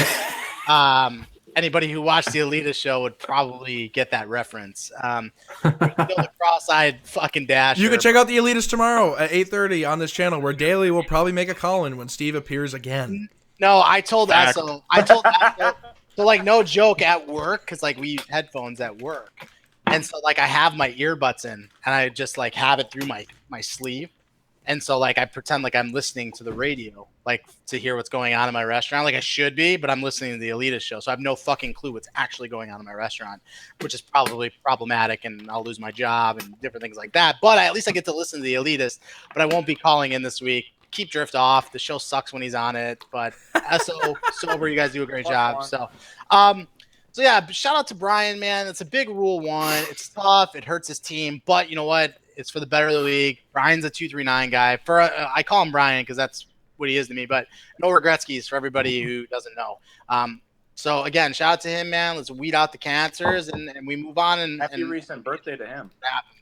anybody who watched the Elitist show would probably get that reference. The cross-eyed fucking Dasher. You can check out the Elitist tomorrow at 8:30 on this channel, where Daly will probably make a call-in when Steve appears again. No, I told Esso. So like, no joke, at work, because like we use headphones at work, and so like I have my earbuds in, and I just like have it through my sleeve. And so, like, I pretend like I'm listening to the radio, like, to hear what's going on in my restaurant. Like, I should be, but I'm listening to the Elitist show. So I have no fucking clue what's actually going on in my restaurant, which is probably problematic, and I'll lose my job and different things like that. But at least I get to listen to the Elitist, but I won't be calling in this week. Keep Drift off. The show sucks when he's on it, but SO, Sober, you guys do a great job. So yeah, shout out to Brian, man. It's a big Rule 1. It's tough. It hurts his team, but you know what? It's for the better of the league. Brian's a 239 guy. I call him Brian because that's what he is to me. But no regretskis for everybody who doesn't know. So again, shout out to him, man. Let's weed out the cancers and we move on. And happy recent birthday to him.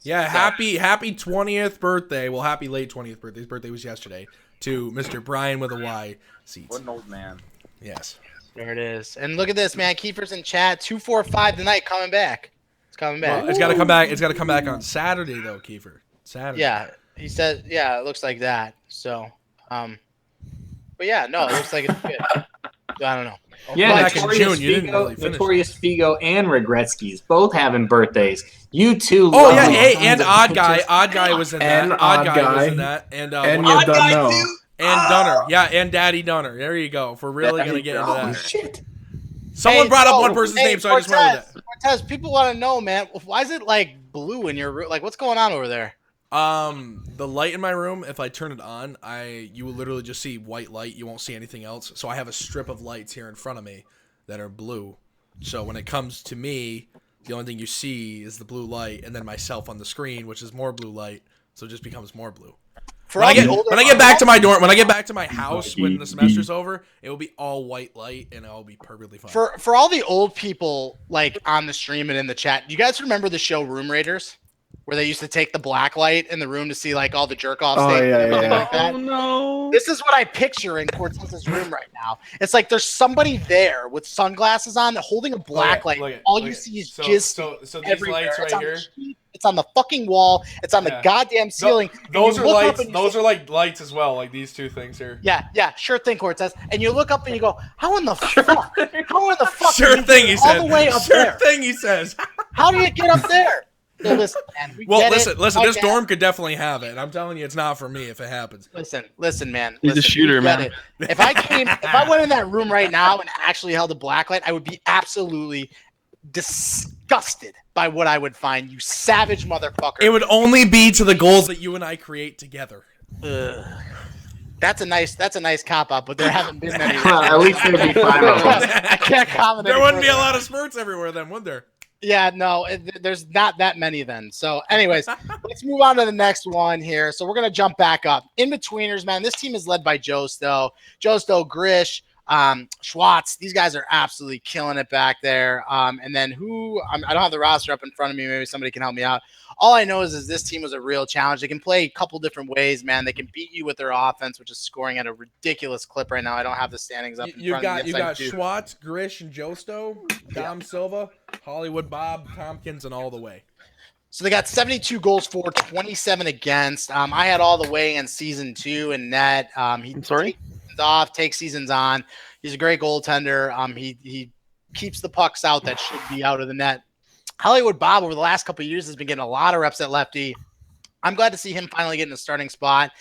Yeah, happy 20th birthday. Well, happy late 20th birthday. His birthday was yesterday. To Mr. Brian with a Y seats. What an old man. Yes. There it is. And look at this, man. Kiefer's in chat. 245 tonight, coming back. It's coming back. Well, it's got to come back. It's got to come back on Saturday, though, Kiefer. Saturday. Yeah, he said. Yeah, it looks like that. So, but yeah, no, it looks like it's good. So, I don't know. Yeah, back in June, you didn't really finish. Notorious Figo and Regretskis both having birthdays. You too. Oh yeah, hey, and Odd Guy. Odd Guy was in that. Odd Guy was in that. And you don't know. And Dunner. Yeah, and Daddy Dunner. There you go. If we're really going to get into that. Oh, shit. Someone brought up one person's name, so I just went with that. Cortez, people want to know, man, why is it like blue in your room? Like, what's going on over there? The light in my room, if I turn it on, you will literally just see white light. You won't see anything else. So I have a strip of lights here in front of me that are blue. So when it comes to me, the only thing you see is the blue light, and then myself on the screen, which is more blue light. So it just becomes more blue. When I get back to my dorm, when I get back to my house when the semester's over, it will be all white light and I'll be perfectly fine. For all the old people like on the stream and in the chat, you guys remember the show Room Raiders, where they used to take the black light in the room to see like all the jerk off states and everything like that? Oh no! This is what I picture in Cortez's room right now. It's like there's somebody there with sunglasses on, holding a black light. All you see is just so these lights right here. It's on the fucking wall. It's on the goddamn ceiling. Those are lights. Those are like lights as well, like these two things here. Yeah, sure thing, Cortez. And you look up and you go, how in the fuck? How in the fuck? Sure thing, he says. All the way up sure there. thing, he says. How do you get up there? So listen, man, listen. This dorm could definitely have it. I'm telling you, it's not for me if it happens. Listen, man. He's a shooter, man. If I went in that room right now and actually held a black light, I would be absolutely disgusted by what I would find. You savage motherfucker. It would only be to the goals that you and I create together. That's a nice cop out, but there haven't been many. At least there'd be 5 of them. I can't comment. There wouldn't be a lot of spurts everywhere then, would there? Yeah, no, there's not that many then. So anyways, let's move on to the next one here. So we're going to jump back up. In-betweeners, man, this team is led by Josto, Grish, Schwartz. These guys are absolutely killing it back there. And then I don't have the roster up in front of me. Maybe somebody can help me out. All I know is this team was a real challenge. They can play a couple different ways, man. They can beat you with their offense, which is scoring at a ridiculous clip right now. I don't have the standings up in front of me. You got Schwartz, Grish, and Josto, Dom Silva, Hollywood Bob, Tompkins, and all the way. So they got 72 goals for, 27 against. I had all the way in season 2 in net. Takes seasons on. He's a great goaltender. He keeps the pucks out that should be out of the net. Hollywood Bob over the last couple of years has been getting a lot of reps at lefty. I'm glad to see him finally getting a starting spot.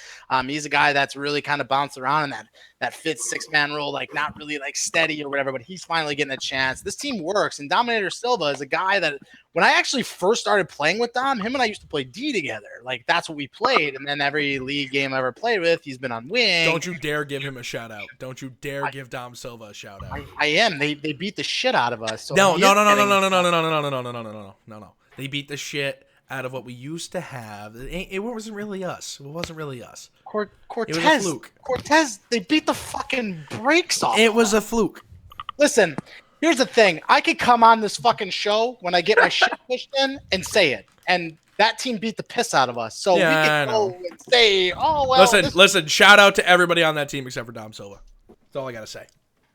He's a guy that's really kind of bounced around in that fifth 6-man role, like not really like steady or whatever, but he's finally getting a chance. This team works, and Dominator Silva is a guy that when I actually first started playing with Dom, him and I used to play D together. Like that's what we played, and then every league game I ever played with, he's been on wing. Don't you dare give him a shout out. Don't you dare give Dom Silva a shout out. I am. They beat the shit out of us. So No. They beat the shit out of what we used to have. It wasn't really us. It wasn't really us. Cortez. It was a fluke. Cortez. They beat the fucking brakes off. It was a fluke. Listen, here's the thing. I could come on this fucking show when I get my shit pushed in and say it. And that team beat the piss out of us. So Yeah, we I can know. go and say, oh, well. Listen, shout out to everybody on that team except for Dom Silva. That's all I got to say.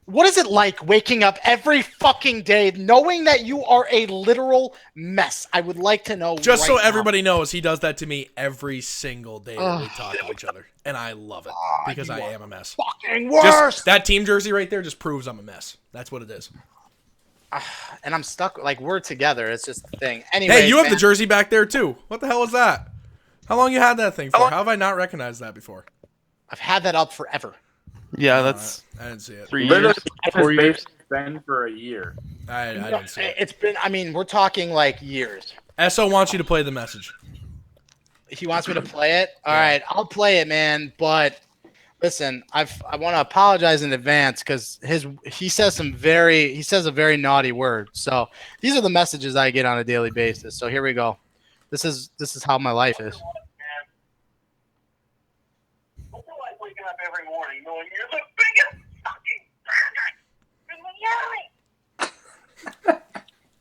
What is it like waking up every fucking day knowing that you are a literal mess? I would like to know. Just right so now. everybody knows, he does that to me every single day that we talk to each other. And I love it because I am a mess. Fucking worse. That team jersey right there just proves I'm a mess. That's what it is. And I'm stuck. Like, we're together. It's just the thing. Anyway, Hey, you have the jersey back there too. What the hell is that? How long you had that thing for? How have I not recognized that before? I've had that up forever. Yeah, that's I didn't see it. 3 Literally, years, 4 years. it's been for a year. I didn't see it. It's been, I mean, we're talking like years. SO wants you to play the message. He wants me to play it. All right, I'll play it, man. But listen, I want to apologize in advance because he says a very naughty word. So these are the messages I get on a daily basis. So here we go. This is how my life is. Waking up every morning knowing you're the biggest fucking in the world.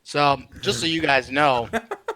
So just so you guys know,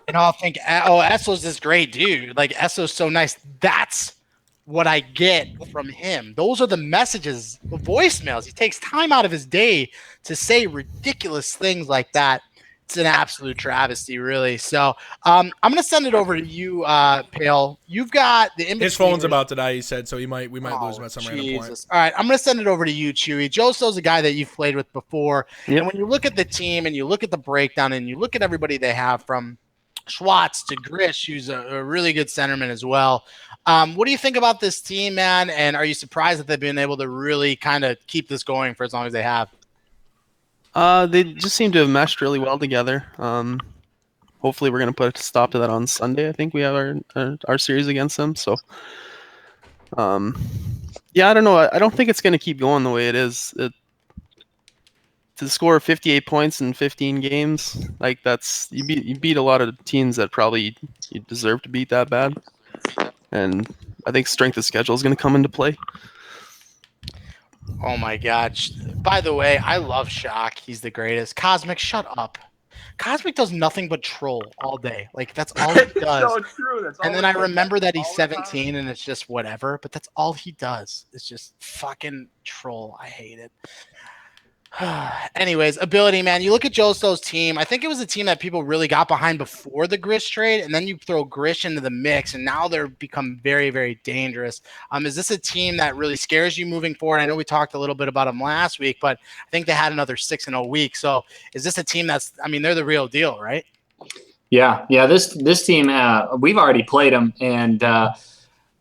and I'll think, oh, Esso's this great dude. Like Esso's so nice. That's what I get from him. Those are the messages, the voicemails. He takes time out of his day to say ridiculous things like that. It's an absolute travesty, really. So I'm gonna send it over to you, Pale. You've got the His phone's about to die, he said, so we might lose him at some random point. Jesus. All right, I'm going to send it over to you, Chewy. Joso's a guy that you've played with before. Yep. And when you look at the team and you look at the breakdown and you look at everybody they have from Schwartz to Grish, who's a really good centerman as well. What do you think about this team, man? And are you surprised that they've been able to really kind of keep this going for as long as they have? They just seem to have meshed really well together. Hopefully, we're going to put a stop to that on Sunday. I think we have our series against them. So, yeah, I don't know. I don't think it's going to keep going the way it is. To score 58 points in 15 games, like you beat a lot of teams that probably you deserve to beat that bad. And I think strength of schedule is going to come into play. Oh, my God. By the way, I love Shock. He's the greatest. Cosmic, shut up. Cosmic does nothing but troll all day. Like, that's all he does. So true. That's all And then I it does. remember that he's All the time. 17 and it's just whatever, but that's all he does. It's just fucking troll. I hate it. Anyways, ability, man. You look at Joso's team. I think it was a team that people really got behind before the Grish trade, and then you throw Grish into the mix, and now they're become very, very dangerous. Is this a team that really scares you moving forward? I know we talked a little bit about them last week, but I think they had another 6-0 week. So is this a team they're the real deal, right? Yeah. This team, we've already played them, and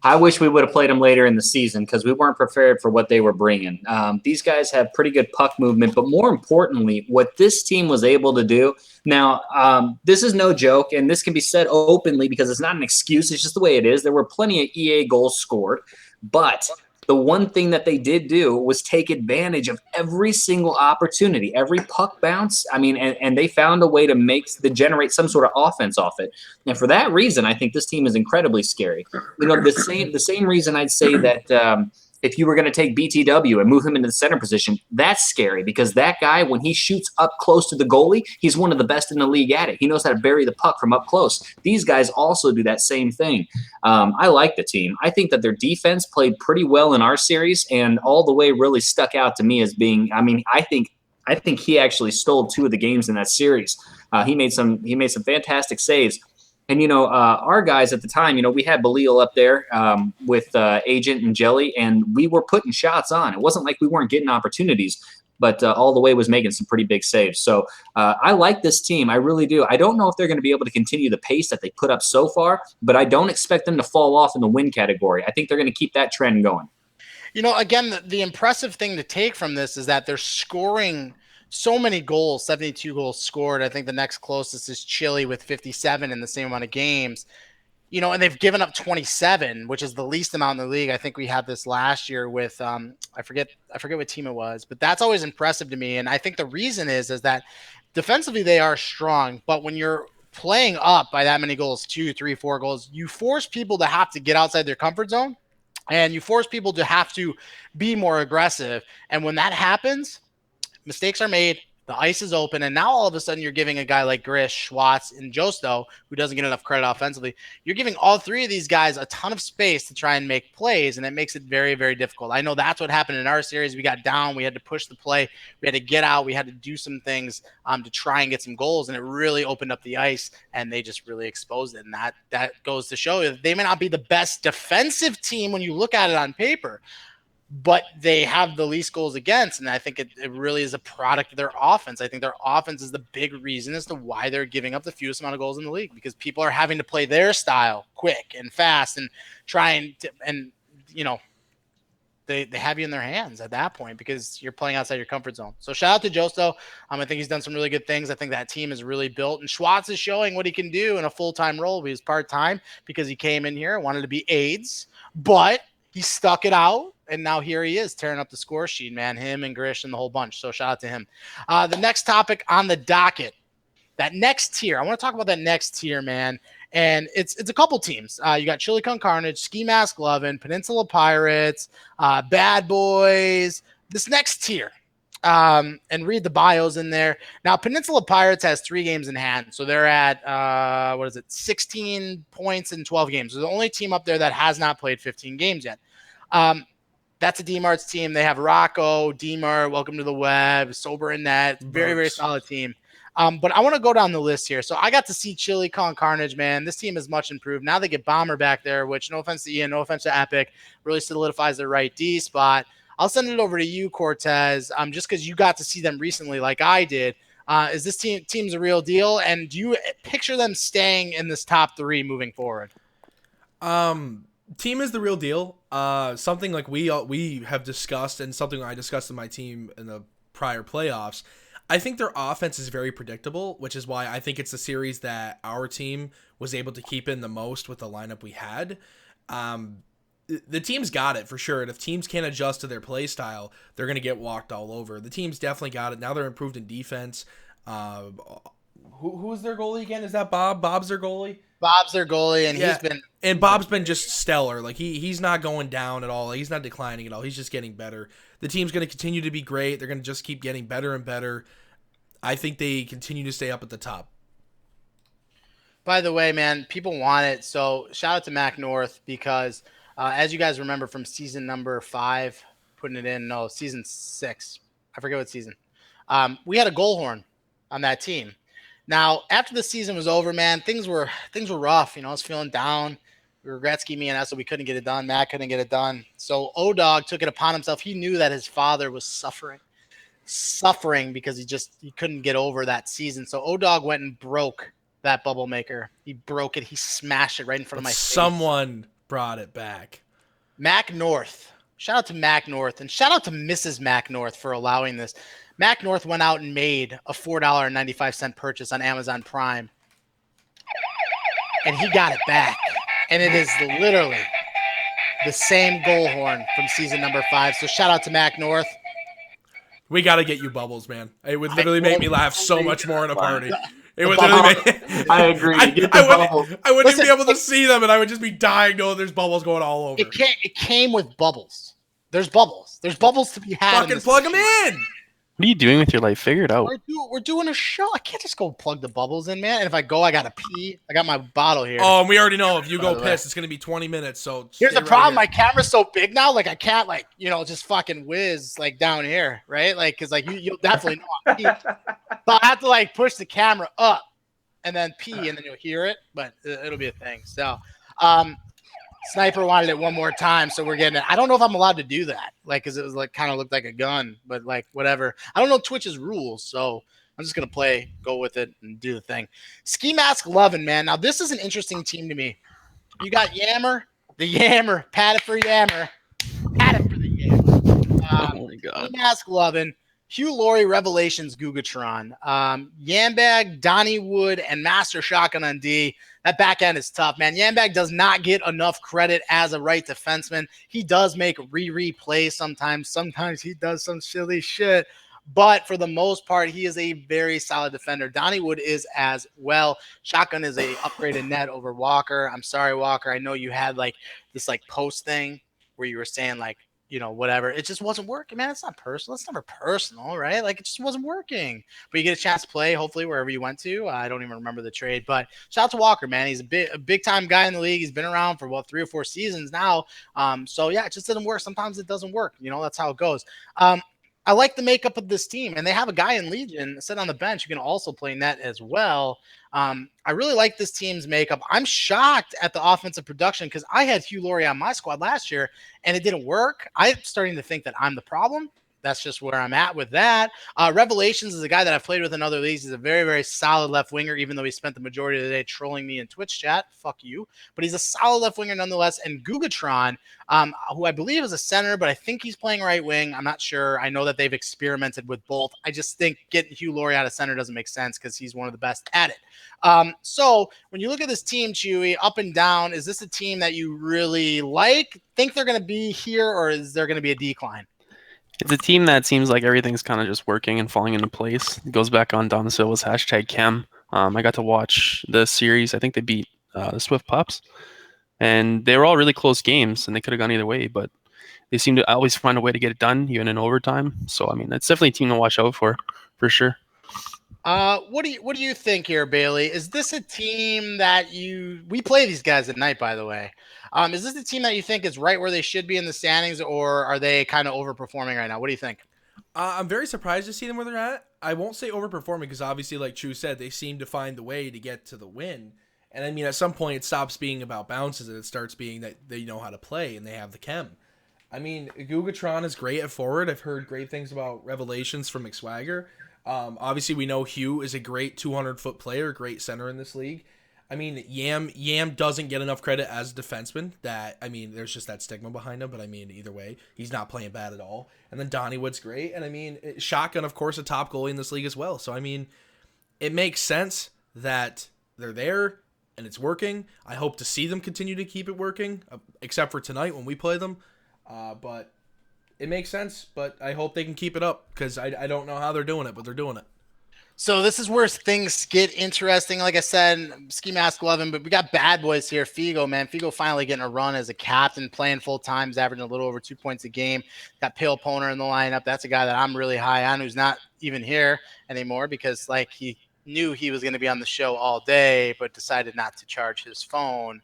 I wish we would have played them later in the season because we weren't prepared for what they were bringing. These guys have pretty good puck movement, but more importantly, what this team was able to do. Now, this is no joke, and this can be said openly because it's not an excuse. It's just the way it is. There were plenty of EA goals scored, but the one thing that they did do was take advantage of every single opportunity, every puck bounce. I mean, and they found a way to generate some sort of offense off it. And for that reason, I think this team is incredibly scary. You know, the same reason I'd say that if you were going to take BTW and move him into the center position, that's scary because that guy, when he shoots up close to the goalie, he's one of the best in the league at it. He knows how to bury the puck from up close. These guys also do that same thing. I like the team. I think that their defense played pretty well in our series, and all the way really stuck out to me as being. I mean, I think he actually stole 2 of the games in that series. He made some fantastic saves. And, you know, our guys at the time, you know, we had Belial up there with Agent and Jelly, and we were putting shots on. It wasn't like we weren't getting opportunities. but all the way was making some pretty big saves. So I like this team. I really do. I don't know if they're going to be able to continue the pace that they put up so far, but I don't expect them to fall off in the win category. I think they're going to keep that trend going. Again, the impressive thing to take from this is that they're scoring so many goals, 72 goals scored. I think the next closest is Chile with 57 in the same amount of games. And they've given up 27, which is the least amount in the league. I think we had this last year with I forget what team it was, but that's always impressive to me. And I think the reason is that defensively they are strong, but when you're playing up by that many goals, 2, 3, 4 goals, you force people to have to get outside their comfort zone. And you force people to have to be more aggressive. And when that happens, mistakes are made, the ice is open, and now all of a sudden you're giving a guy like Grish, Schwartz, and Josto, who doesn't get enough credit offensively, you're giving all three of these guys a ton of space to try and make plays, and it makes it very, very difficult. I know that's what happened in our series. We got down. We had to push the play. We had to get out. We had to do some things to try and get some goals, and it really opened up the ice, and they just really exposed it. And that goes to show you that they may not be the best defensive team when you look at it on paper, but they have the least goals against, and I think it really is a product of their offense. I think their offense is the big reason as to why they're giving up the fewest amount of goals in the league, because people are having to play their style quick and fast and trying to, and they have you in their hands at that point because you're playing outside your comfort zone. So shout out to Josto. I think he's done some really good things. I think that team is really built, and Schwartz is showing what he can do in a full-time role. He was part-time because he came in here and wanted to be aides, but he stuck it out. And now here he is tearing up the score sheet, man. Him and Grish and the whole bunch. So shout out to him. The next topic on the docket, that next tier. I want to talk about that next tier, man. And it's a couple teams. You got Chili Con Carnage, Ski Mask Lovin', Peninsula Pirates, Bad Boys. This next tier. And read the bios in there. Now, Peninsula Pirates has 3 games in hand. So they're at, 16 points in 12 games. They're the only team up there that has not played 15 games yet. That's a D-Mart's team. They have Rocco, D-Mart, Welcome to the Web, Sober and Net. Very, very solid team. But I want to go down the list here. So I got to see Chili Con Carnage, man. This team is much improved. Now they get Bomber back there, which, no offense to Ian, no offense to Epic, really solidifies their right D spot. I'll send it over to you, Cortez, just because you got to see them recently like I did. Is this team's a real deal? And do you picture them staying in this top 3 moving forward? Team is the real deal. Something like we have discussed, and something I discussed in my team in the prior playoffs. I think their offense is very predictable, which is why I think it's the series that our team was able to keep in the most with the lineup we had. The team's got it for sure, and if teams can't adjust to their play style, they're going to get walked all over. The team's definitely got it. Now they're improved in defense. Who's their goalie again? Is that Bob? Bob's their goalie? Bob's their goalie, and Bob's been just stellar. Like he's not going down at all. He's not declining at all. He's just getting better. The team's going to continue to be great. They're going to just keep getting better and better. I think they continue to stay up at the top. By the way, man, people want it. So shout out to Mac North because as you guys remember from season number 5, season 6. I forget what season. We had a goal horn on that team. Now, after the season was over, man, things were rough. I was feeling down. We were Gretzky, me, and us, so we couldn't get it done. Matt couldn't get it done. So O-Dog took it upon himself. He knew that his father was suffering because he couldn't get over that season. So O-Dog went and broke that bubble maker. He broke it. He smashed it right in front of my face. Someone brought it back. Mac North. Shout out to Mac North, and shout out to Mrs. Mac North for allowing this. Mac North went out and made a $4.95 purchase on Amazon Prime, and he got it back. And it is literally the same goal horn from season number 5. So shout out to Mac North. We got to get you bubbles, man. It would literally make me laugh so much more in a party. It would literally make... I agree. I wouldn't even be able to see them, and I would just be dying knowing there's bubbles going all over. It came with bubbles. There's bubbles. There's bubbles to be had. Fucking plug them in! What are you doing with your life? Figure it out. We're doing a show. I can't just go plug the bubbles in, man. And if I go, I gotta pee. I got my bottle here. Oh, and we already know if you go piss, it's gonna be 20 minutes. So here's the problem: my camera's so big now, like I can't, just fucking whiz down here, right? Because you'll definitely know I'm peeing. So I have to push the camera up and then pee, and then you'll hear it. But it'll be a thing. So, Sniper wanted it one more time, so we're getting it. I don't know if I'm allowed to do that, like, because it was like kind of looked like a gun, but like whatever. I don't know Twitch's rules, so I'm just gonna go with it, and do the thing. Ski Mask Lovin', man. Now this is an interesting team to me. You got Yammer, the Yammer, pat it for Yammer, pat it for the Yammer. Oh my God. Ski Mask Lovin'. Hugh Laurie, Revelations, Gugatron, Yambag, Donnie Wood, and Master Shotgun on D. That back end is tough, man. Yambag does not get enough credit as a right defenseman. He does make plays sometimes. Sometimes he does some silly shit. But for the most part, he is a very solid defender. Donnie Wood is as well. Shotgun is a upgraded net over Walker. I'm sorry, Walker. I know you had like this like post thing where you were saying like, whatever. It just wasn't working, man. It's not personal. It's never personal, right? Like, it just wasn't working. But you get a chance to play, hopefully, wherever you went to. I don't even remember the trade. But shout out to Walker, man. He's a big-time guy in the league. He's been around for, 3 or 4 seasons now. So, yeah, it just doesn't work. Sometimes it doesn't work. That's how it goes. I like the makeup of this team, and they have a guy in Legion sit on the bench who can also play net as well. I really like this team's makeup. I'm shocked at the offensive production because I had Hugh Laurie on my squad last year, and it didn't work. I'm starting to think that I'm the problem. That's just where I'm at with that. Revelations is a guy that I've played with in other leagues. He's a very, very solid left winger, even though he spent the majority of the day trolling me in Twitch chat. Fuck you. But he's a solid left winger nonetheless. And Gugatron, who I believe is a center, but I think he's playing right wing. I'm not sure. I know that they've experimented with both. I just think getting Hugh Laurie out of center doesn't make sense because he's one of the best at it. So when you look at this team, Chewy, up and down, is this a team that you really like? Think they're going to be here, or is there going to be a decline? It's a team that seems like everything's kind of just working and falling into place. It goes back on Dom Silva's #Chem. I got to watch the series. I think they beat the Swift Pups, and they were all really close games, and they could have gone either way, but they seem to always find a way to get it done, even in overtime. So, I mean, it's definitely a team to watch out for sure. What do you think here, Bailey? Is this a team that we play these guys at night, by the way? Is this a team that you think is right where they should be in the standings, or are they kind of overperforming right now? What do you think? I'm very surprised to see them where they're at. I won't say overperforming because obviously, like Chu said, they seem to find the way to get to the win. And I mean, at some point, it stops being about bounces and it starts being that they know how to play and they have the chem. I mean, Gugatron is great at forward. I've heard great things about Revelations from McSwagger. Obviously, we know Hugh is a great 200-foot player, great center in this league. I mean, Yam doesn't get enough credit as a defenseman. There's just that stigma behind him. But I mean, either way, he's not playing bad at all. And then Donnie Wood's great. And I mean, Shotgun, of course, a top goalie in this league as well. So I mean, it makes sense that they're there and it's working. I hope to see them continue to keep it working, except for tonight when we play them. But it makes sense. But I hope they can keep it up because I don't know how they're doing it, but they're doing it. So this is where things get interesting. Like I said, Ski Mask 11, but we got bad boys here. Figo, man. Figo finally getting a run as a captain, playing full time, averaging a little over 2 points a game. Got Pale Poner in the lineup. That's a guy that I'm really high on, who's not even here anymore because like he knew he was going to be on the show all day, but decided not to charge his phone.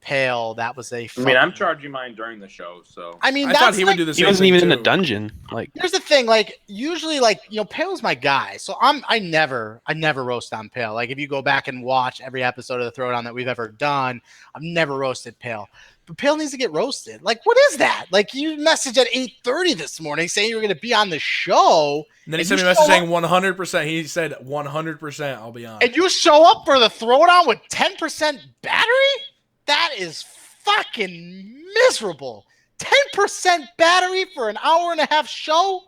Pale, that was a. I mean, I'm charging mine during the show, so. I mean, I thought he would do the same. He wasn't thing even too. in a dungeon. Like, here's the thing, like usually, like Pale's my guy, so I never roast on Pale. Like if you go back and watch every episode of the Throwdown that we've ever done, I've never roasted Pale. But Pale needs to get roasted. Like, what is that? Like you messaged at 8:30 this morning saying you were going to be on the show. And then he sent me a message saying 100%. He said 100% I'll be on. And you show up for the Throwdown with 10% battery? That is fucking miserable. 10% battery for an hour and a half show?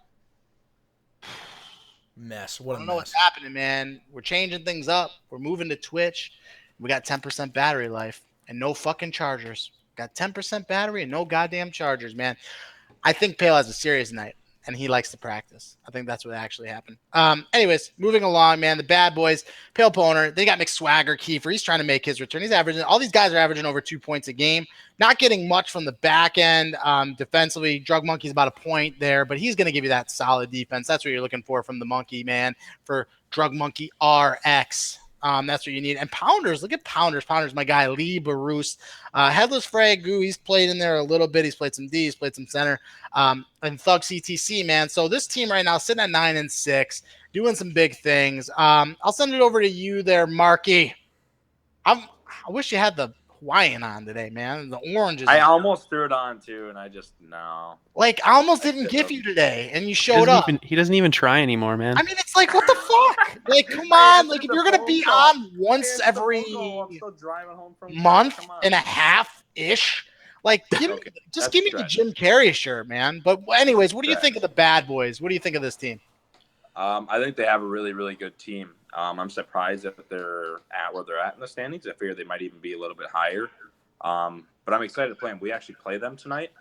Mess. What a I don't know mess. what's happening, man. We're changing things up. We're moving to Twitch. We got 10% battery life and no fucking chargers. Got 10% battery and no goddamn chargers, man. I think Pale has a serious night, and he likes to practice. I think that's what actually happened. Anyways, moving along, man. The bad boys, Pale Poner, they got McSwagger, Kiefer. He's trying to make his return. He's averaging, all these guys are averaging over 2 points a game. Not getting much from the back end defensively. Drug Monkey's about a point there, but he's going to give you that solid defense. That's what you're looking for from the Monkey, man, for Drug Monkey RX. That's what you need. And Pounders, look at Pounders. Pounders, my guy, Lee Barouse. Headless Fragu, he's played in there a little bit. He's played some D, he's played some center. And Thug CTC, man. So this team right now sitting at 9-6, doing some big things. I'll send it over to you there, Marky. I wish you had the Hawaiian on today, man. The orange is I almost threw it on too, and I just no. like I almost didn't should've. give you today, and you He showed doesn't up. even try anymore, man. I mean, it's like what the fuck? Like, come I on! answered Like, if the you're gonna phone be call. on once It's the every phone call. I'm still driving home from work. month Come on. and a half ish, like Okay, just that's give me a the stretch. Jim Carrey shirt, man. But anyways, what do you think of Stretch. the Bad Boys? What do you think of this team? I think they have a really, really good team. I'm surprised that they're at where they're at in the standings. I figure they might even be a little bit higher. But I'm excited to play them. We actually play them tonight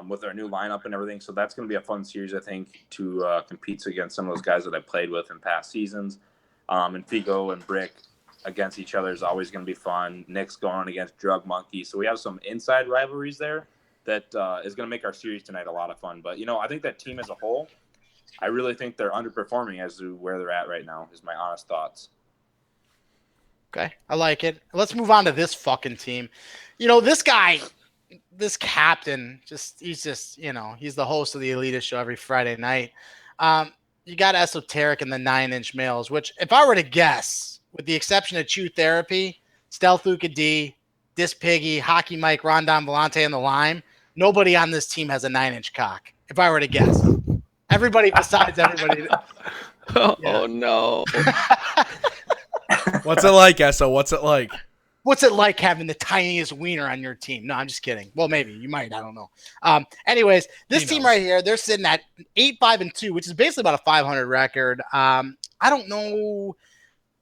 with our new lineup and everything. So that's going to be a fun series, I think, to compete against some of those guys that I've played with in past seasons. And Figo and Brick against each other is always going to be fun. Nick's going against Drug Monkey. So we have some inside rivalries there that is going to make our series tonight a lot of fun. But, I think that team as a whole, I really think they're underperforming as to where they're at right now, is my honest thoughts. Okay, I like it. Let's move on to this fucking team. This guy, this captain, he's the host of the Elitist show every Friday night. You got Esoteric and the 9-inch males, which if I were to guess, with the exception of Chew Therapy, Stealth Luca D, Dis Piggy, Hockey Mike, Rondon Volante, and the Lime, nobody on this team has a 9-inch cock. If I were to guess. Everybody besides everybody. Oh no. What's it like, Esso? What's it like? What's it like having the tiniest wiener on your team? No, I'm just kidding. Well, maybe you might. I don't know. Anyways, this team right here, they're sitting at 8-5-2, which is basically about a 500 record. I don't know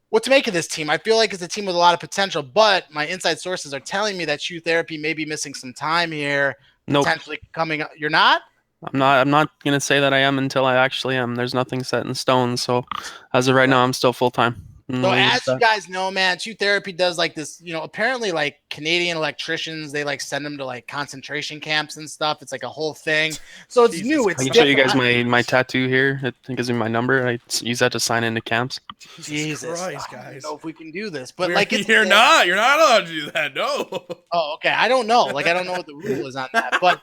what to make of this team. I feel like it's a team with a lot of potential, but my inside sources are telling me that Chew Therapy may be missing some time here. Nope. Potentially coming up. You're not? I'm not gonna say that I am until I actually am. There's nothing set in stone. So as of right now, I'm still full time. So as you guys know, man, Chew Therapy does like this, apparently like Canadian electricians, they like send them to like concentration camps and stuff. It's like a whole thing. So it's new. It's I can different. show you guys my tattoo here. It gives me my number. I use that to sign into camps. Jesus Christ, I don't guys. know if we can do this, but You're not allowed to do that. No. Oh, okay. I don't know. Like I don't know what the rule is on that, but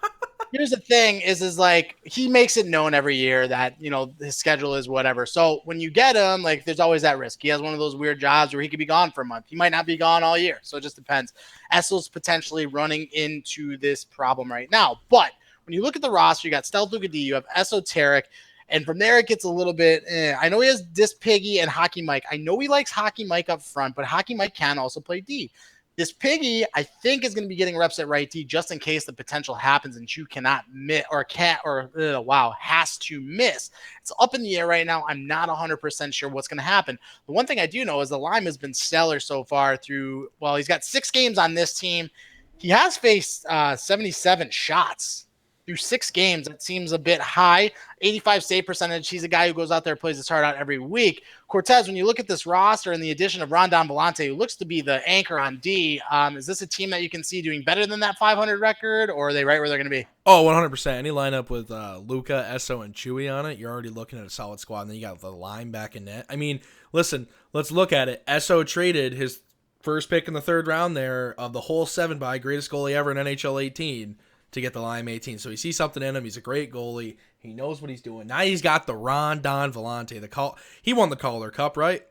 here's the thing is like he makes it known every year that his schedule is whatever. So when you get him, like there's always that risk. He has one of those weird jobs where he could be gone for a month. He might not be gone all year. So it just depends. Essel's potentially running into this problem right now. But when you look at the roster, you got Stealth Luca D, you have Esoteric, and from there it gets a little bit. I know he has Dis Piggy and Hockey Mike. I know he likes Hockey Mike up front, but Hockey Mike can also play D. This Piggy, I think, is going to be getting reps at right D just in case the potential happens and Chew cannot miss has to miss. It's up in the air right now. I'm not 100% sure what's going to happen. The one thing I do know is the Lime has been stellar so far he's got 6 games on this team. He has faced 77 shots through 6 games. That seems a bit high. 85 save percentage. He's a guy who goes out there, plays his heart out every week. Cortez, when you look at this roster and the addition of Rondon Volante, who looks to be the anchor on D, is this a team that you can see doing better than that 500 record, or are they right where they're going to be? Oh, 100%. Any lineup with Luca, Esso, and Chewy on it, you're already looking at a solid squad. And then you got the Lime back in net. I mean, listen, let's look at it. Esso traded his first pick in the 3rd round there of the whole 7-by greatest goalie ever in NHL 18 to get the Lime 18. So he sees something in him. He's a great goalie. He knows what he's doing. Now he's got the Rondon Volante. He won the Calder Cup, right?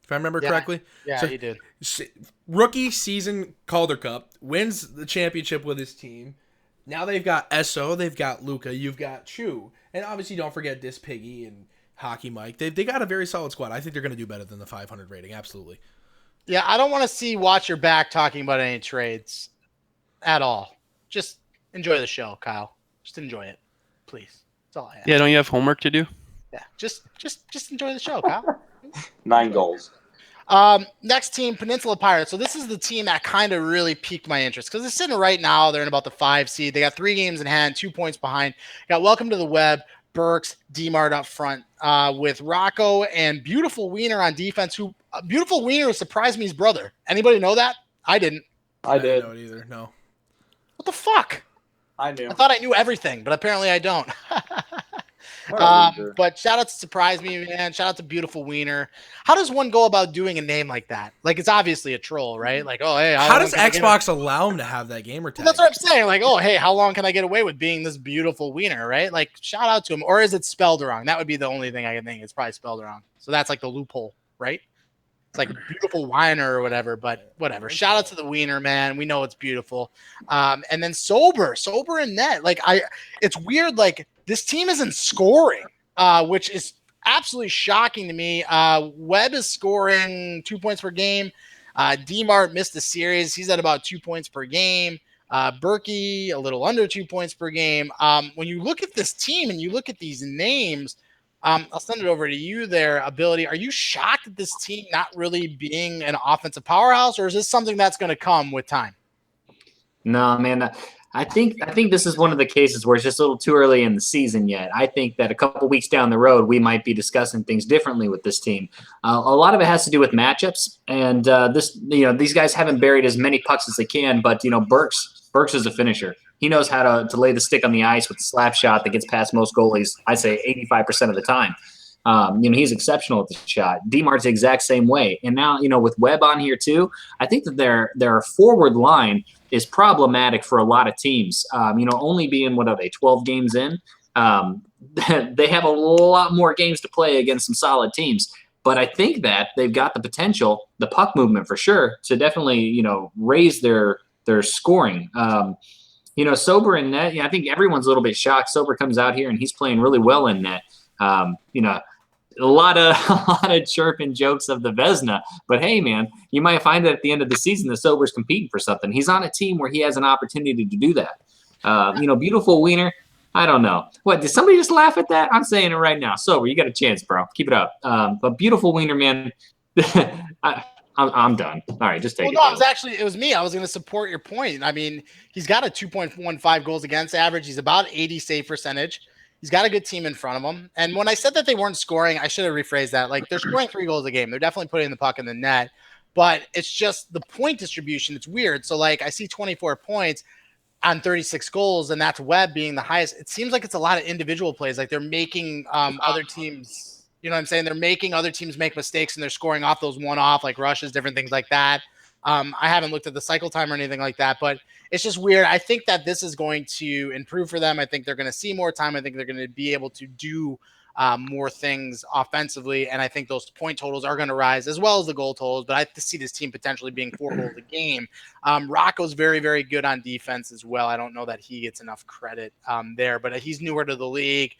If I remember correctly. Yeah, so, he did. Rookie season Calder Cup, wins the championship with his team. Now they've got Esso, they've got Luca, you've got Chew. And obviously don't forget Dis Piggy and Hockey Mike. They got a very solid squad. I think they're going to do better than the 500 rating, absolutely. Yeah, I don't want to watch your back talking about any trades at all. Just enjoy the show, Kyle. Just enjoy it, please. That's all I ask. Yeah, don't you have homework to do? Yeah, just enjoy the show, Kyle. 9 goals. Next team, Peninsula Pirates. So this is the team that kind of really piqued my interest because they're sitting right now. They're in about the 5 seed. They got 3 games in hand, 2 points behind. Got Welcome to the Web, Burks, D-Mart up front with Rocco and Beautiful Wiener on defense. Beautiful Wiener surprised me his brother. Anybody know that? I didn't. I did. I don't know it either, no. What the fuck? I knew. I thought I knew everything, but apparently I don't. But shout out to Surprise Me, man. Shout out to Beautiful Wiener. How does one go about doing a name like that? Like, it's obviously a troll, right? Like, oh, hey. How does Xbox allow him to have that gamer tag? That's what I'm saying. Like, oh, hey, how long can I get away with being this Beautiful Wiener, right? Like, shout out to him. Or is it spelled wrong? That would be the only thing I can think. It's probably spelled wrong. So that's like the loophole, right? It's like beautiful Wiener or whatever, but whatever. Shout out to the Wiener, man. We know it's beautiful. And then sober in net. Like it's weird. Like this team isn't scoring, which is absolutely shocking to me. Webb is scoring 2 points per game. D-Mart missed the series. He's at about 2 points per game. Berkey, a little under 2 points per game. When you look at this team and you look at these names, I'll send it over to you there, Ability. Are you shocked at this team not really being an offensive powerhouse, or is this something that's going to come with time? No, man. I think this is one of the cases where it's just a little too early in the season yet. I think that a couple weeks down the road, we might be discussing things differently with this team. A lot of it has to do with matchups, and these guys haven't buried as many pucks as they can. But Burks is a finisher. He knows how to lay the stick on the ice with a slap shot that gets past most goalies. I'd say 85% of the time. He's exceptional at the shot. D-Mart's the exact same way. And now, with Webb on here too, I think that their forward line is problematic for a lot of teams. Only being, 12 games in, they have a lot more games to play against some solid teams. But I think that they've got the potential, the puck movement for sure, to definitely, raise their scoring. Sober in net, I think everyone's a little bit shocked. Sober comes out here and he's playing really well in net. A lot of chirping jokes of the Vezina, but hey, man, you might find that at the end of the season, the Sober's competing for something. He's on a team where he has an opportunity to do that. Beautiful Wiener. I don't know. What, did somebody just laugh at that? I'm saying it right now. Sober, you got a chance, bro. Keep it up. But beautiful Wiener, man. I'm done. All right, just take it. No, it was me. I was going to support your point. I mean, he's got a 2.15 goals against average. He's about 80 save percentage. He's got a good team in front of him. And when I said that they weren't scoring, I should have rephrased that. Like, they're scoring 3 goals a game. They're definitely putting the puck in the net. But it's just the point distribution. It's weird. So, like, I see 24 points on 36 goals, and that's Webb being the highest. It seems like it's a lot of individual plays. Like, they're making other teams, you know what I'm saying? They're making other teams make mistakes, and they're scoring off those one-off, like rushes, different things like that. I haven't looked at the cycle time or anything like that, but it's just weird. I think that this is going to improve for them. I think they're going to see more time. I think they're going to be able to do more things offensively, and I think those point totals are going to rise as well as the goal totals, but I see this team potentially being 4 goals a game. Rocco's very, very good on defense as well. I don't know that he gets enough credit there, but he's newer to the league.